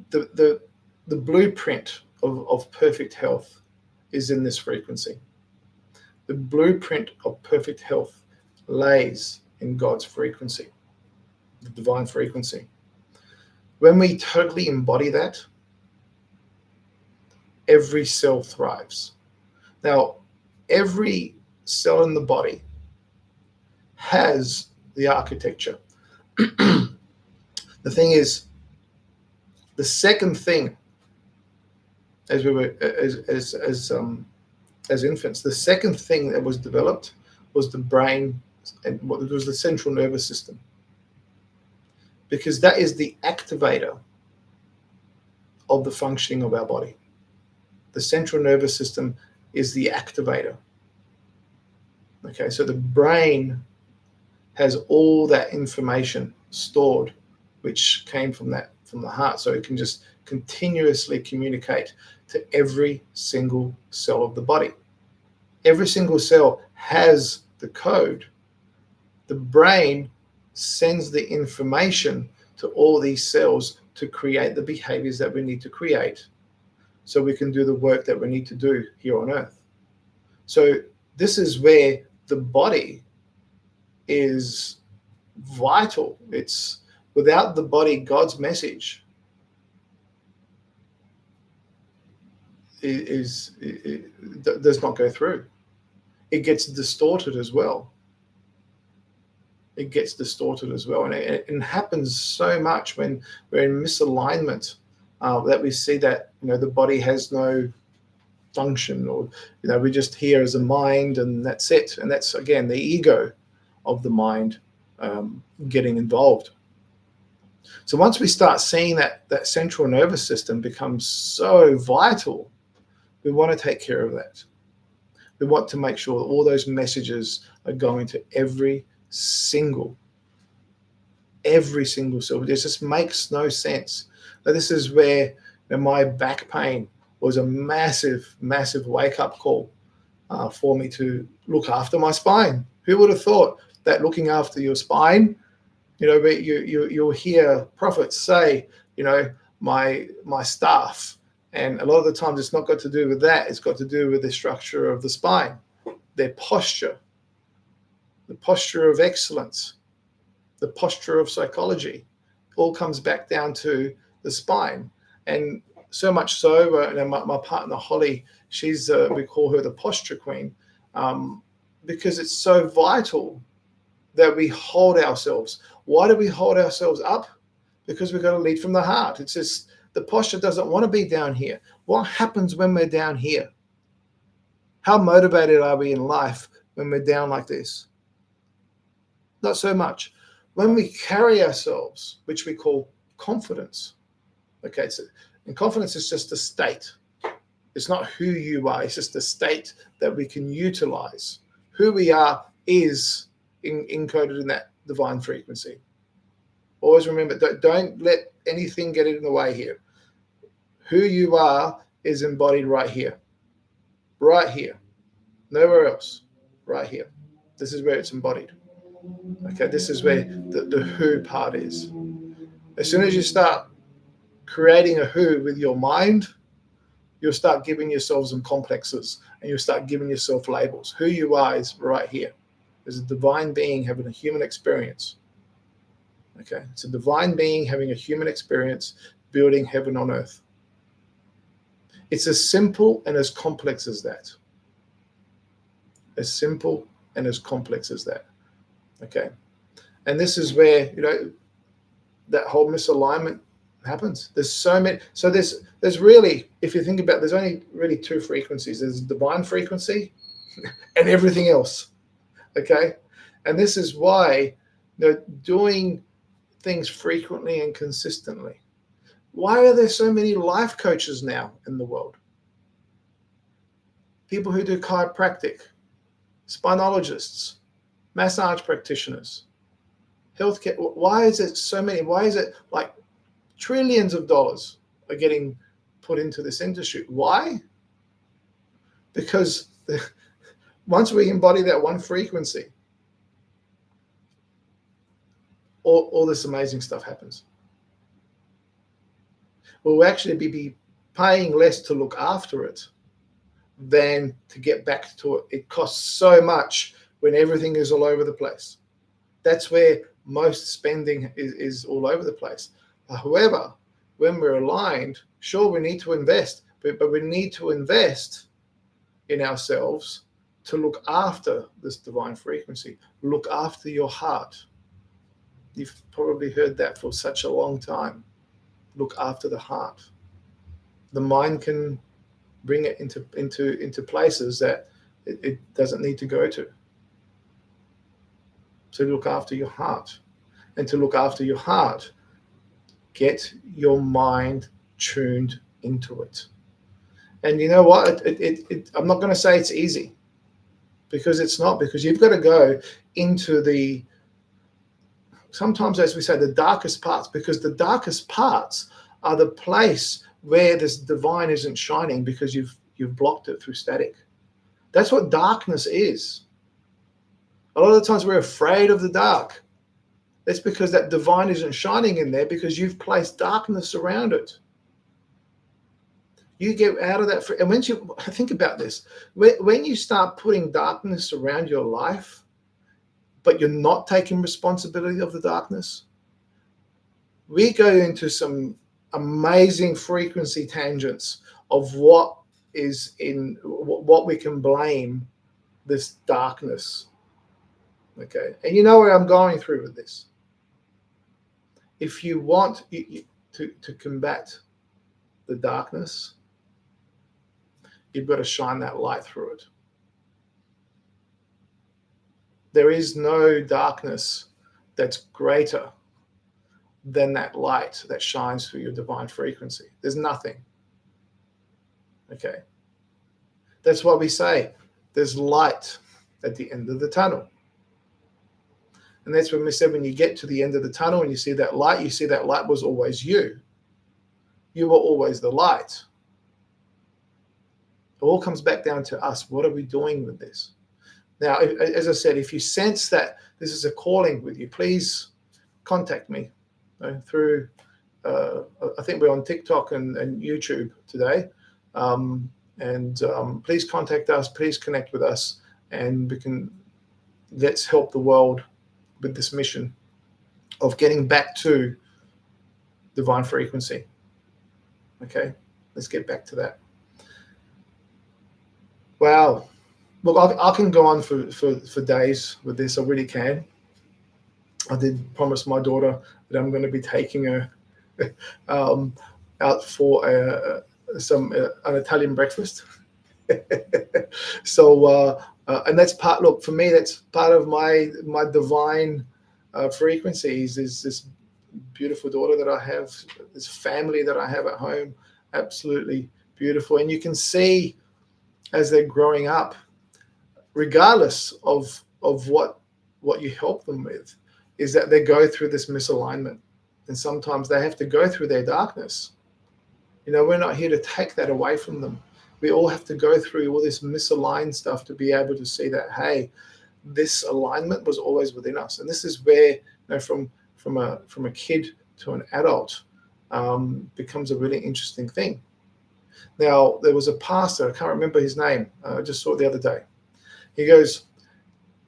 the blueprint of perfect health is in this frequency. The blueprint of perfect health lays in God's frequency, the divine frequency. When we totally embody that, every cell thrives. Now, every cell in the body has the architecture. The thing is, the second thing, as we were as infants, the second thing that was developed was the brain, and what was the central nervous system, because that is the activator of the functioning of our body. The central nervous system is the activator. Okay, so the brain has all that information stored, which came from the heart, so it can just continuously communicate to every single cell of the body. Every single cell has the code. The brain sends the information to all these cells to create the behaviors that we need to create so we can do the work that we need to do here on earth. So this is where the body is vital. It's without the body, God's message does not go through. It gets distorted as well. It gets distorted as well, and it happens so much when we're in misalignment, that we see that the body has no function, or we're just here as a mind, and that's it. And that's again the ego of the mind getting involved. So once we start seeing that central nervous system becomes so vital, we want to take care of that. We want to make sure that all those messages are going to every single cell. It just makes no sense. Now, this is where my back pain was a massive wake-up call for me to look after my spine. Who would have thought that looking after your spine, you'll hear prophets say, my staff. And a lot of the times it's not got to do with that. It's got to do with the structure of the spine, their posture, the posture of excellence, the posture of psychology. All comes back down to the spine. And so much so, my partner Holly, she's we call her the posture queen, because it's so vital that we hold ourselves. Why do we hold ourselves up? Because we've got to lead from the heart. It's just the posture doesn't want to be down here. What happens when we're down here? How motivated are we in life when we're down like this? Not so much. When we carry ourselves, which we call confidence. Okay, and confidence is just a state. It's not who you are. It's just a state that we can utilize. Who we are is encoded in that divine frequency. Always remember, don't let anything get in the way here. Who you are is embodied right here. Right here. Nowhere else. Right here. This is where it's embodied. Okay, this is where the who part is. As soon as you start creating a who with your mind, you'll start giving yourself some complexes, and you'll start giving yourself labels. Who you are is right here. There's a divine being having a human experience. Okay, it's a divine being having a human experience, building heaven on earth. It's as simple and as complex as that. As simple and as complex as that. Okay, and this is where that whole misalignment happens. There's so many. So there's really, if you think about it, there's only really two frequencies. There's divine frequency and everything else. Okay, and this is why doing things frequently and consistently. Why are there so many life coaches now in the world? People who do chiropractic, spinologists, massage practitioners, healthcare. Why is it so many? Why is it like trillions of dollars are getting put into this industry? Why? Because once we embody that one frequency, all this amazing stuff happens. We'll actually be paying less to look after it than to get back to it. It costs so much when everything is all over the place. That's where most spending is all over the place. However, when we're aligned, sure, we need to invest, but we need to invest in ourselves to look after this divine frequency. Look after your heart. You've probably heard that for such a long time. Look after the heart. The mind can bring it into places that it doesn't need to go to. So look after your heart. And to look after your heart, get your mind tuned into it. And you know what? I'm not going to say it's easy, because it's not, because you've got to go into sometimes, as we say, the darkest parts, because the darkest parts are the place where this divine isn't shining because you've blocked it through static. That's what darkness is. A lot of the times we're afraid of the dark. That's because that divine isn't shining in there because you've placed darkness around it. You get out of that. And when you think about this, when you start putting darkness around your life, but you're not taking responsibility of the darkness, we go into some amazing frequency tangents of what we can blame this darkness. Okay. And you know where I'm going through with this. If you want to combat the darkness, you've got to shine that light through it. There is no darkness that's greater than that light that shines through your divine frequency. There's nothing. Okay. That's why we say there's light at the end of the tunnel. And that's when we said, when you get to the end of the tunnel and you see that light was always you. You were always the light. It all comes back down to us. What are we doing with this? Now, as I said, if you sense that this is a calling with you, please contact me through, I think we're on TikTok and YouTube today. Please contact us, please connect with us, and let's help the world with this mission of getting back to divine frequency. Okay, let's get back to that. Wow. Look, I can go on for days with this. I really can. I did promise my daughter that I'm going to be taking her out for an Italian breakfast. So, and that's part. Look, for me, that's part of my divine frequencies. Is this beautiful daughter that I have, this family that I have at home, absolutely beautiful. And you can see as they're growing up, regardless of what you help them with, is that they go through this misalignment, and sometimes they have to go through their darkness. You know, we're not here to take that away from them. We all have to go through all this misaligned stuff to be able to see that, hey, this alignment was always within us. And this is where, from a kid to an adult becomes a really interesting thing. Now, there was a pastor, I can't remember his name, I just saw it the other day. He goes,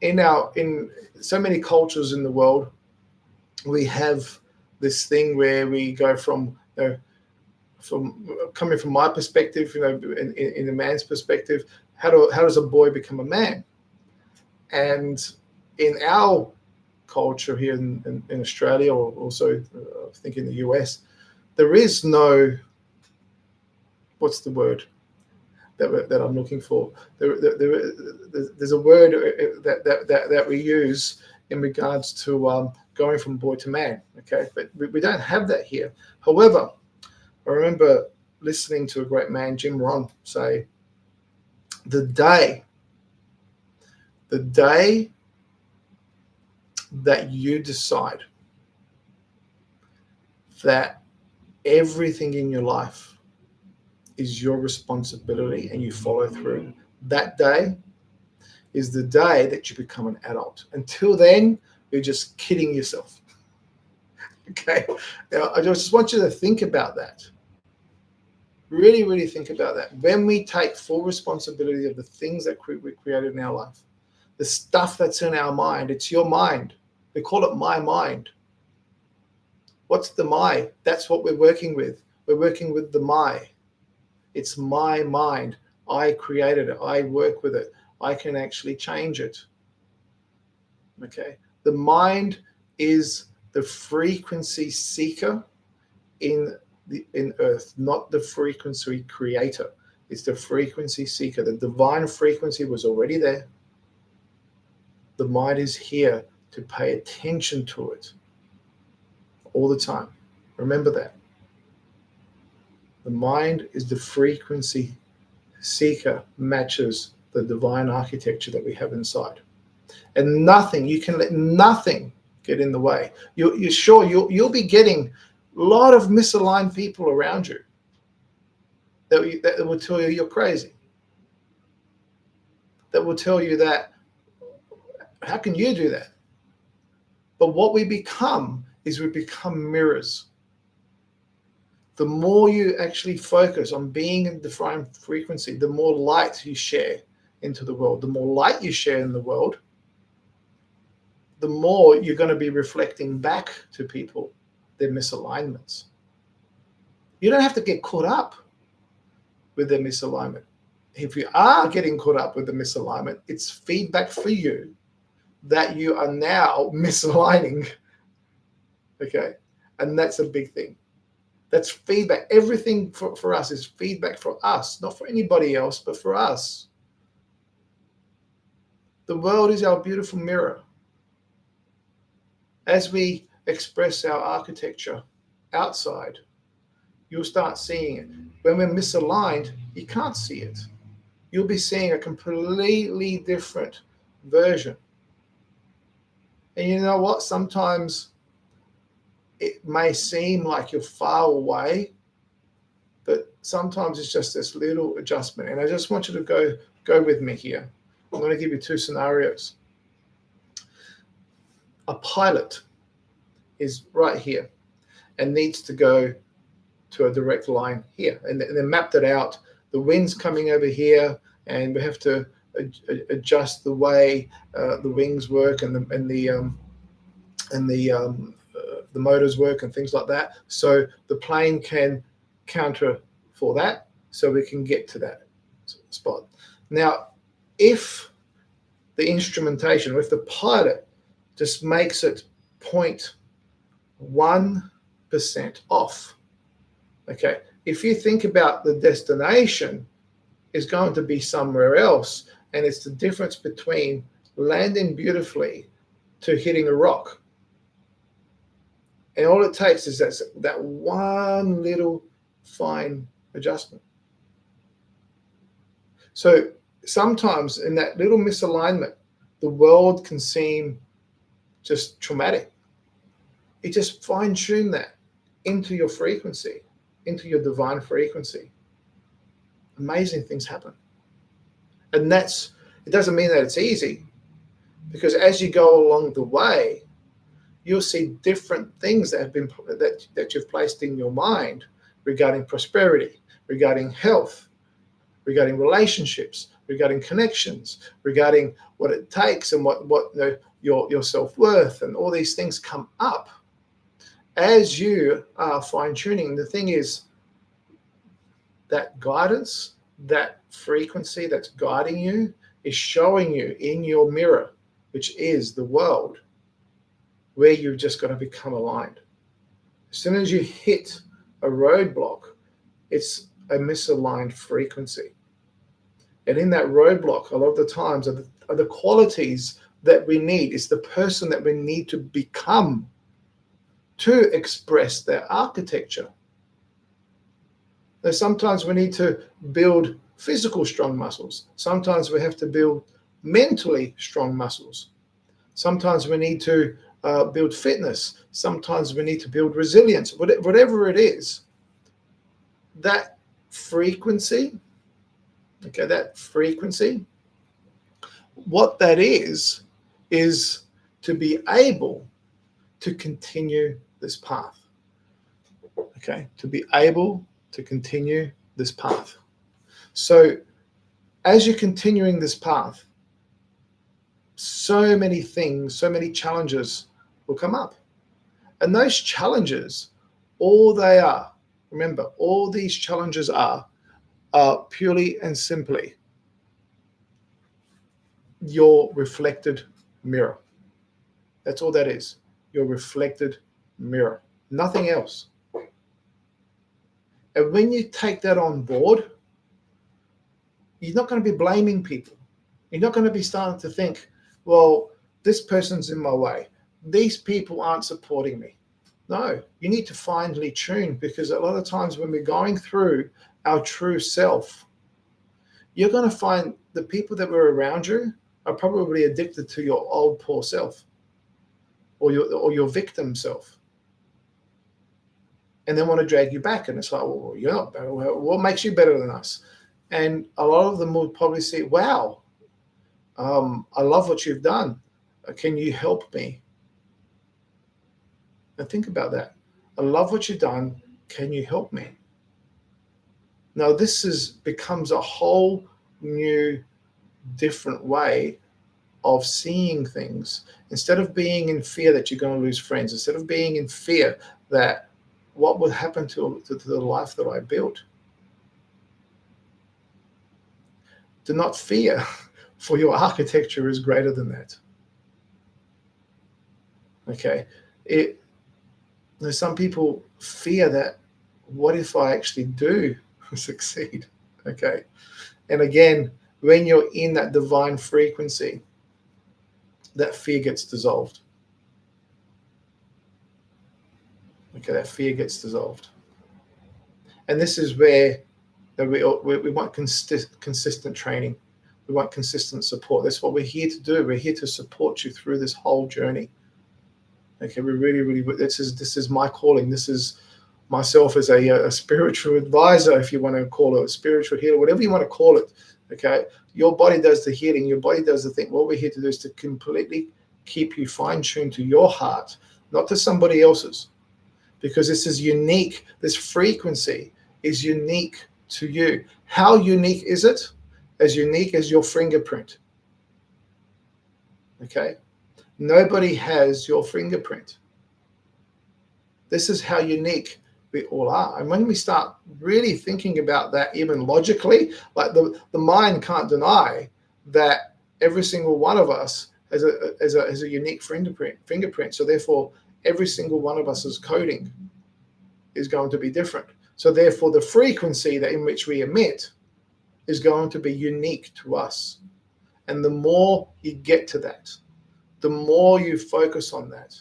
in so many cultures in the world, we have this thing where we go from coming from my perspective, in a man's perspective, how does a boy become a man? And in our culture here in Australia, or also I think in the US, there is no, what's the word that I'm looking for? There's a word that we use in regards to going from boy to man. Okay, but we don't have that here. However, I remember listening to a great man, Jim Rohn, say, the day that you decide that everything in your life is your responsibility and you follow through, that day is the day that you become an adult. Until then, you're just kidding yourself. Okay, now, I just want you to think about that. Really, really think about that. When we take full responsibility of the things that we created in our life, the stuff that's in our mind, it's your mind. We call it my mind. What's the my? That's what we're working with. We're working with the my. It's my mind. I created it. I work with it. I can actually change it. Okay. The mind is the frequency seeker in Earth, not the frequency creator. It's the frequency seeker. The divine frequency was already there. The mind is here to pay attention to it all the time. Remember that. The mind is the frequency seeker, matches the divine architecture that we have inside. And nothing, you can let nothing get in the way. You're sure you'll be getting a lot of misaligned people around you that will tell you you're crazy. That will tell you that, how can you do that? But what we become is we become mirrors. the more you actually focus on being in divine frequency, the more light you share into the world. The more light you share in the world, the more you're going to be reflecting back to people their misalignments. You don't have to get caught up with their misalignment. If you are getting caught up with the misalignment, it's feedback for you that you are now misaligning. Okay? And that's a big thing. That's feedback. Everything for us is feedback for us, not for anybody else, but for us. The world is our beautiful mirror. As we express our architecture outside, you'll start seeing it. When we're misaligned, you can't see it. You'll be seeing a completely different version. And you know what? Sometimes it may seem like you're far away, but sometimes it's just this little adjustment. And I just want you to go with me here. I'm going to give you two scenarios. A pilot is right here and needs to go to a direct line here. And they mapped it out. The wind's coming over here, and we have to adjust the way the wings work and the motors work and things like that. So the plane can counter for that, so we can get to that spot. Now, if the instrumentation, or if the pilot just makes it 0.1% off, okay, if you think about the destination is going to be somewhere else, and it's the difference between landing beautifully to hitting a rock. And all it takes is that one little fine adjustment. So sometimes in that little misalignment, the world can seem just traumatic. You just fine-tune that into your frequency, into your divine frequency. Amazing things happen. And it doesn't mean that it's easy, because as you go along the way, you'll see different things that you've placed in your mind regarding prosperity, regarding health, regarding relationships, regarding connections, regarding what it takes and what your self-worth, and all these things come up as you are fine-tuning. The thing is, that guidance, that frequency that's guiding you is showing you in your mirror, which is the world, where you've just got to become aligned. As soon as you hit a roadblock, it's a misaligned frequency. And in that roadblock, a lot of the times are the qualities that we need. It's the person that we need to become to express their architecture. Now, sometimes we need to build physical strong muscles. Sometimes we have to build mentally strong muscles. Sometimes we need to build fitness. Sometimes we need to build resilience. Whatever it is, that frequency, okay, that frequency, what that is to be able to continue this path. Okay, to be able to continue this path. So as you're continuing this path, so many things, so many challenges will come up. And those challenges, all they are, remember, all these challenges are purely and simply your reflected mirror. That's all that is, your reflected mirror, nothing else. And when you take that on board, you're not going to be blaming people. You're not going to be starting to think, well, this person's in my way. These people aren't supporting me. No, you need to finely tune, because a lot of times when we're going through our true self, you're going to find the people that were around you are probably addicted to your old poor self, or your victim self. And they want to drag you back. And it's like, well, you're not better. What makes you better than us? And a lot of them will probably say, wow, I love what you've done. Can you help me? And think about that. I love what you've done. Can you help me? Now, becomes a whole new, different way of seeing things. Instead of being in fear that you're going to lose friends, instead of being in fear that what would happen to the life that I built, do not fear, for your architecture is greater than that. Okay, some people fear that. What if I actually do succeed? Okay, and again, when you're in that divine frequency, that fear gets dissolved. Okay, that fear gets dissolved, and this is where we want consistent training. We want consistent support. That's what we're here to do. We're here to support you through this whole journey. Okay, we really, this is my calling. This is myself as a spiritual advisor, if you want to call it, a spiritual healer, whatever you want to call it. Okay, your body does the healing. Your body does the thing. What we're here to do is to completely keep you fine-tuned to your heart, not to somebody else's, because this is unique. This frequency is unique to you. How unique is it? As unique as your fingerprint. Okay, nobody has your fingerprint. This is how unique we all are. And when we start really thinking about that, even logically, like the mind can't deny that every single one of us has a unique fingerprint. So therefore, every single one of us's coding is going to be different. So therefore, the frequency that in which we emit is going to be unique to us. And the more you get to that, the more you focus on that,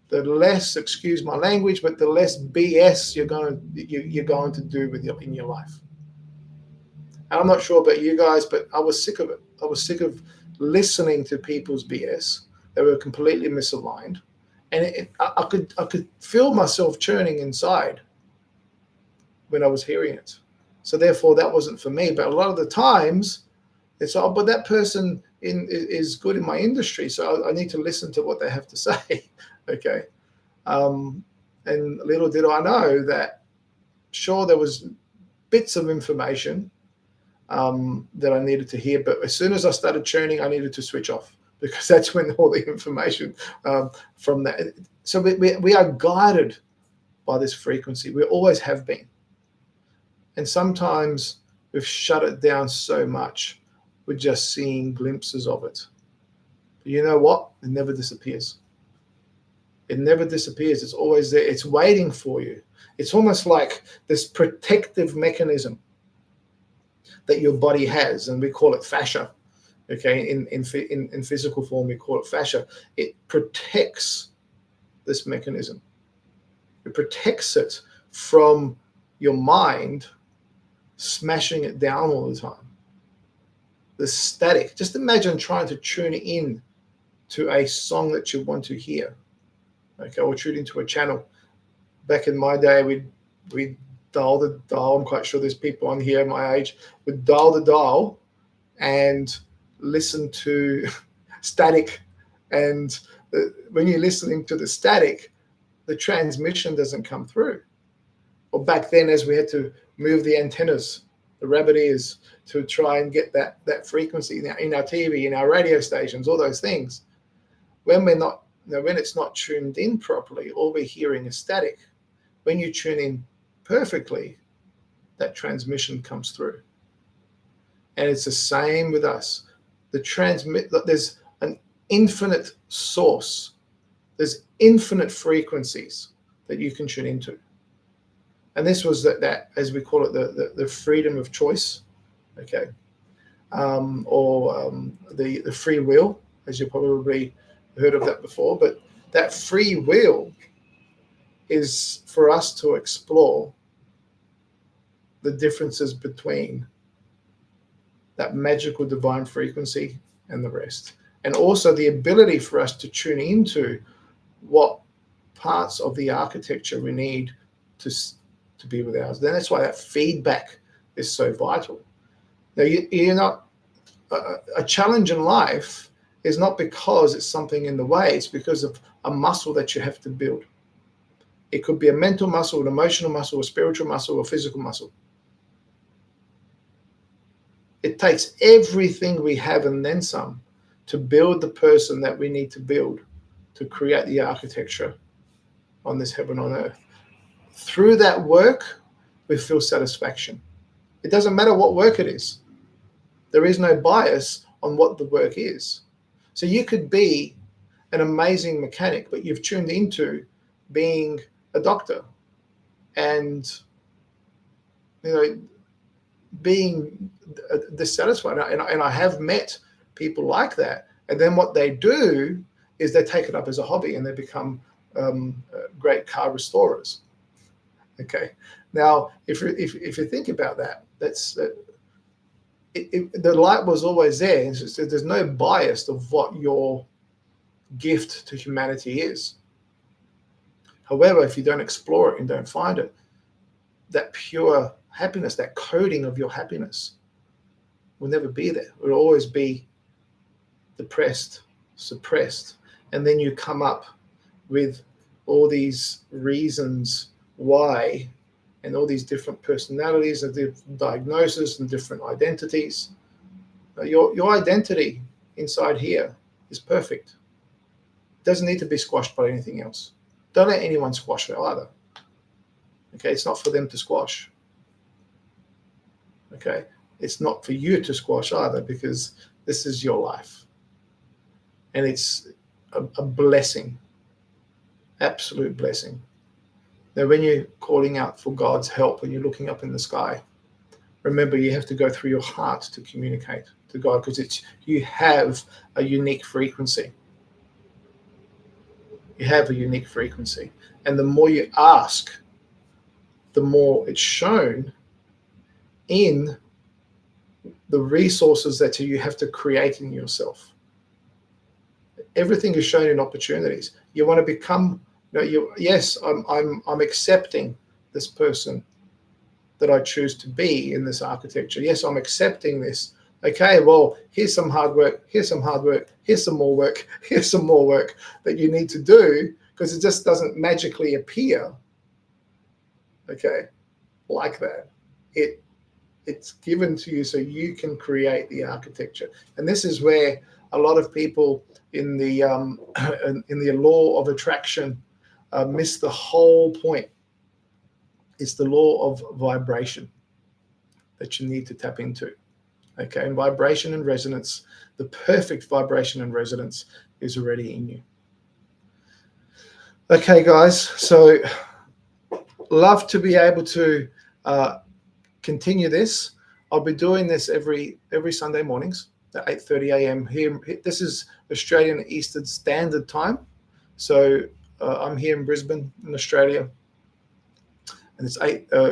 the less, excuse my language, but the less BS you're going to do in your life. And I'm not sure about you guys, but I was sick of it. I was sick of listening to people's BS. They were completely misaligned, and I could feel myself churning inside when I was hearing it. So therefore, that wasn't for me. But a lot of the times, it's but that person is good in my industry, so I need to listen to what they have to say. Okay, and little did I know that, sure, there was bits of information that I needed to hear, but as soon as I started churning, I needed to switch off, because that's when all the information from that. So we are guided by this frequency. We always have been. And sometimes we've shut it down so much, we're just seeing glimpses of it. But you know what? It never disappears. It never disappears. It's always there. It's waiting for you. It's almost like this protective mechanism that your body has, and we call it fascia. Okay, in physical form, we call it fascia. It protects this mechanism. It protects it from your mind smashing it down all the time. The static. Just imagine trying to tune in to a song that you want to hear. Okay, or tune into a channel. Back in my day, we'd dial the dial. I'm quite sure there's people on here my age would dial the dial and listen to static. And when you're listening to the static, the transmission doesn't come through. Or back then, as we had to move the antennas, the rabbit ears, to try and get that frequency in our TV, in our radio stations, all those things. When it's not tuned in properly, all we're hearing is static. When you tune in perfectly, that transmission comes through. And it's the same with us. There's an infinite source. There's infinite frequencies that you can tune into. And this was that as we call it, the freedom of choice, okay, or the free will, as you probably heard of that before. But that free will is for us to explore the differences between that magical divine frequency and the rest, and also the ability for us to tune into what parts of the architecture we need to be with ours. Then that's why that feedback is so vital. Now, you're not a challenge in life is not because it's something in the way. It's because of a muscle that you have to build. It could be a mental muscle, an emotional muscle, a spiritual muscle, or physical muscle. It takes everything we have and then some to build the person that we need to build, to create the architecture on this heaven on earth. Through that work, we feel satisfaction. It doesn't matter what work it is. There is no bias on what the work is. So you could be an amazing mechanic, but you've tuned into being a doctor and, being dissatisfied. And I have met people like that. And then what they do is they take it up as a hobby and they become great car restorers. Okay. Now, if you think about that, the light was always there. There's no bias of what your gift to humanity is. However, if you don't explore it and don't find it, that pure happiness, that coding of your happiness will never be there. It will always be depressed, suppressed. And then you come up with all these reasons why, and all these different personalities and different diagnoses and different identities. Your identity inside here is perfect. It doesn't need to be squashed by anything else. Don't let anyone squash it either. Okay, it's not for them to squash. Okay, it's not for you to squash either, because this is your life. And it's a blessing, absolute blessing. Now, when you're calling out for God's help, when you're looking up in the sky, remember you have to go through your heart to communicate to God, because you have a unique frequency. You have a unique frequency. And the more you ask, the more it's shown in the resources that you have to create in yourself. Everything is shown in opportunities. You want to become, yes, I'm accepting this person that I choose to be in this architecture. Yes, I'm accepting this. Okay, well, here's some hard work, here's some hard work, here's some more work, here's some more work that you need to do, because it just doesn't magically appear, okay, like that. It's given to you so you can create the architecture. And this is where a lot of people in the law of attraction miss the whole point. It's the law of vibration that you need to tap into. Okay, and vibration and resonance, the perfect vibration and resonance is already in you. Okay, guys, so love to be able to continue this. I'll be doing this every Sunday mornings at 8:30 a.m. here. This is Australian Eastern Standard Time. So I'm here in Brisbane, in Australia. And it's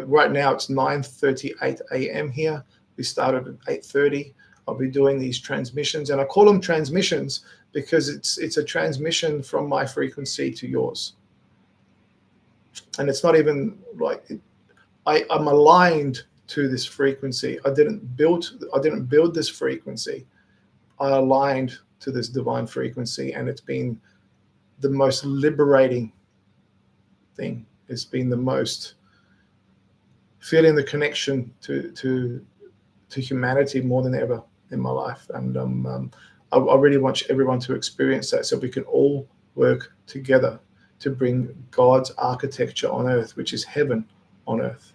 right now it's 9:38 a.m. here. We started at 8:30. I'll be doing these transmissions, and I call them transmissions because it's a transmission from my frequency to yours. And it's not even like I'm aligned to this frequency. I didn't build this frequency. I aligned to this divine frequency, and it's been the most liberating thing. It's been the most feeling the connection to humanity more than ever in my life. And I really want everyone to experience that, so we can all work together to bring God's architecture on earth, which is heaven on earth.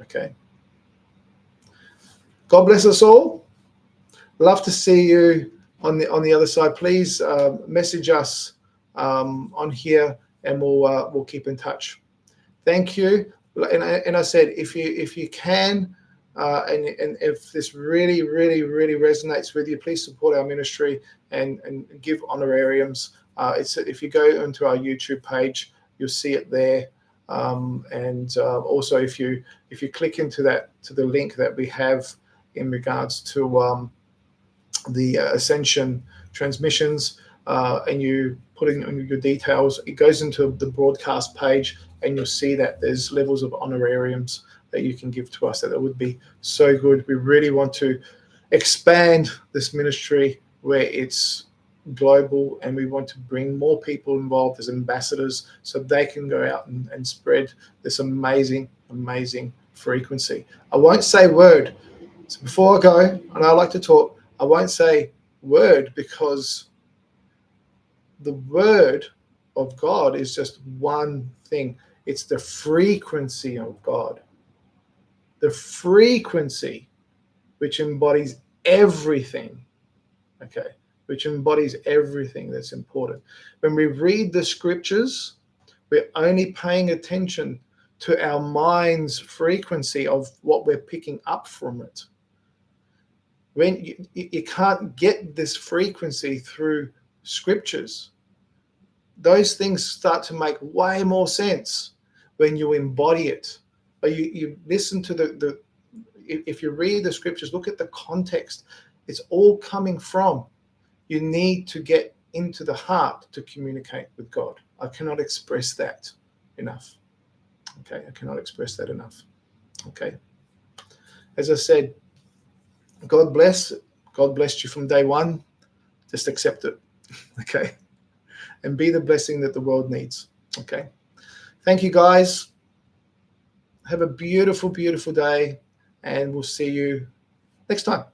Okay. God bless us all. Love to see you on the other side. Please message us on here, and we'll keep in touch. Thank you. And I said, if you can, and if this really resonates with you, please support our ministry and give honorariums. If you go onto our YouTube page, you'll see it there. Also, if you click to the link that we have in regards to the Ascension transmissions, and you put in your details, it goes into the broadcast page, and you'll see that there's levels of honorariums that you can give to us. That would be so good. We really want to expand this ministry where it's global, and we want to bring more people involved as ambassadors so they can go out and spread this amazing, amazing frequency. I won't say word. So before I go, and I like to talk, I won't say word, because the word of God is just one thing. It's the frequency of God. The frequency which embodies everything, okay, which embodies everything that's important. When we read the scriptures, we're only paying attention to our mind's frequency of what we're picking up from it. When you can't get this frequency through scriptures, those things start to make way more sense when you embody it. But you listen to the if you read the scriptures, look at the context. It's all coming from, you need to get into the heart to communicate with God. I cannot express that enough. Okay, I cannot express that enough. Okay. As I said, God bless. God blessed you from day one. Just accept it. Okay. And be the blessing that the world needs. Okay. Thank you, guys. Have a beautiful, beautiful day, and we'll see you next time.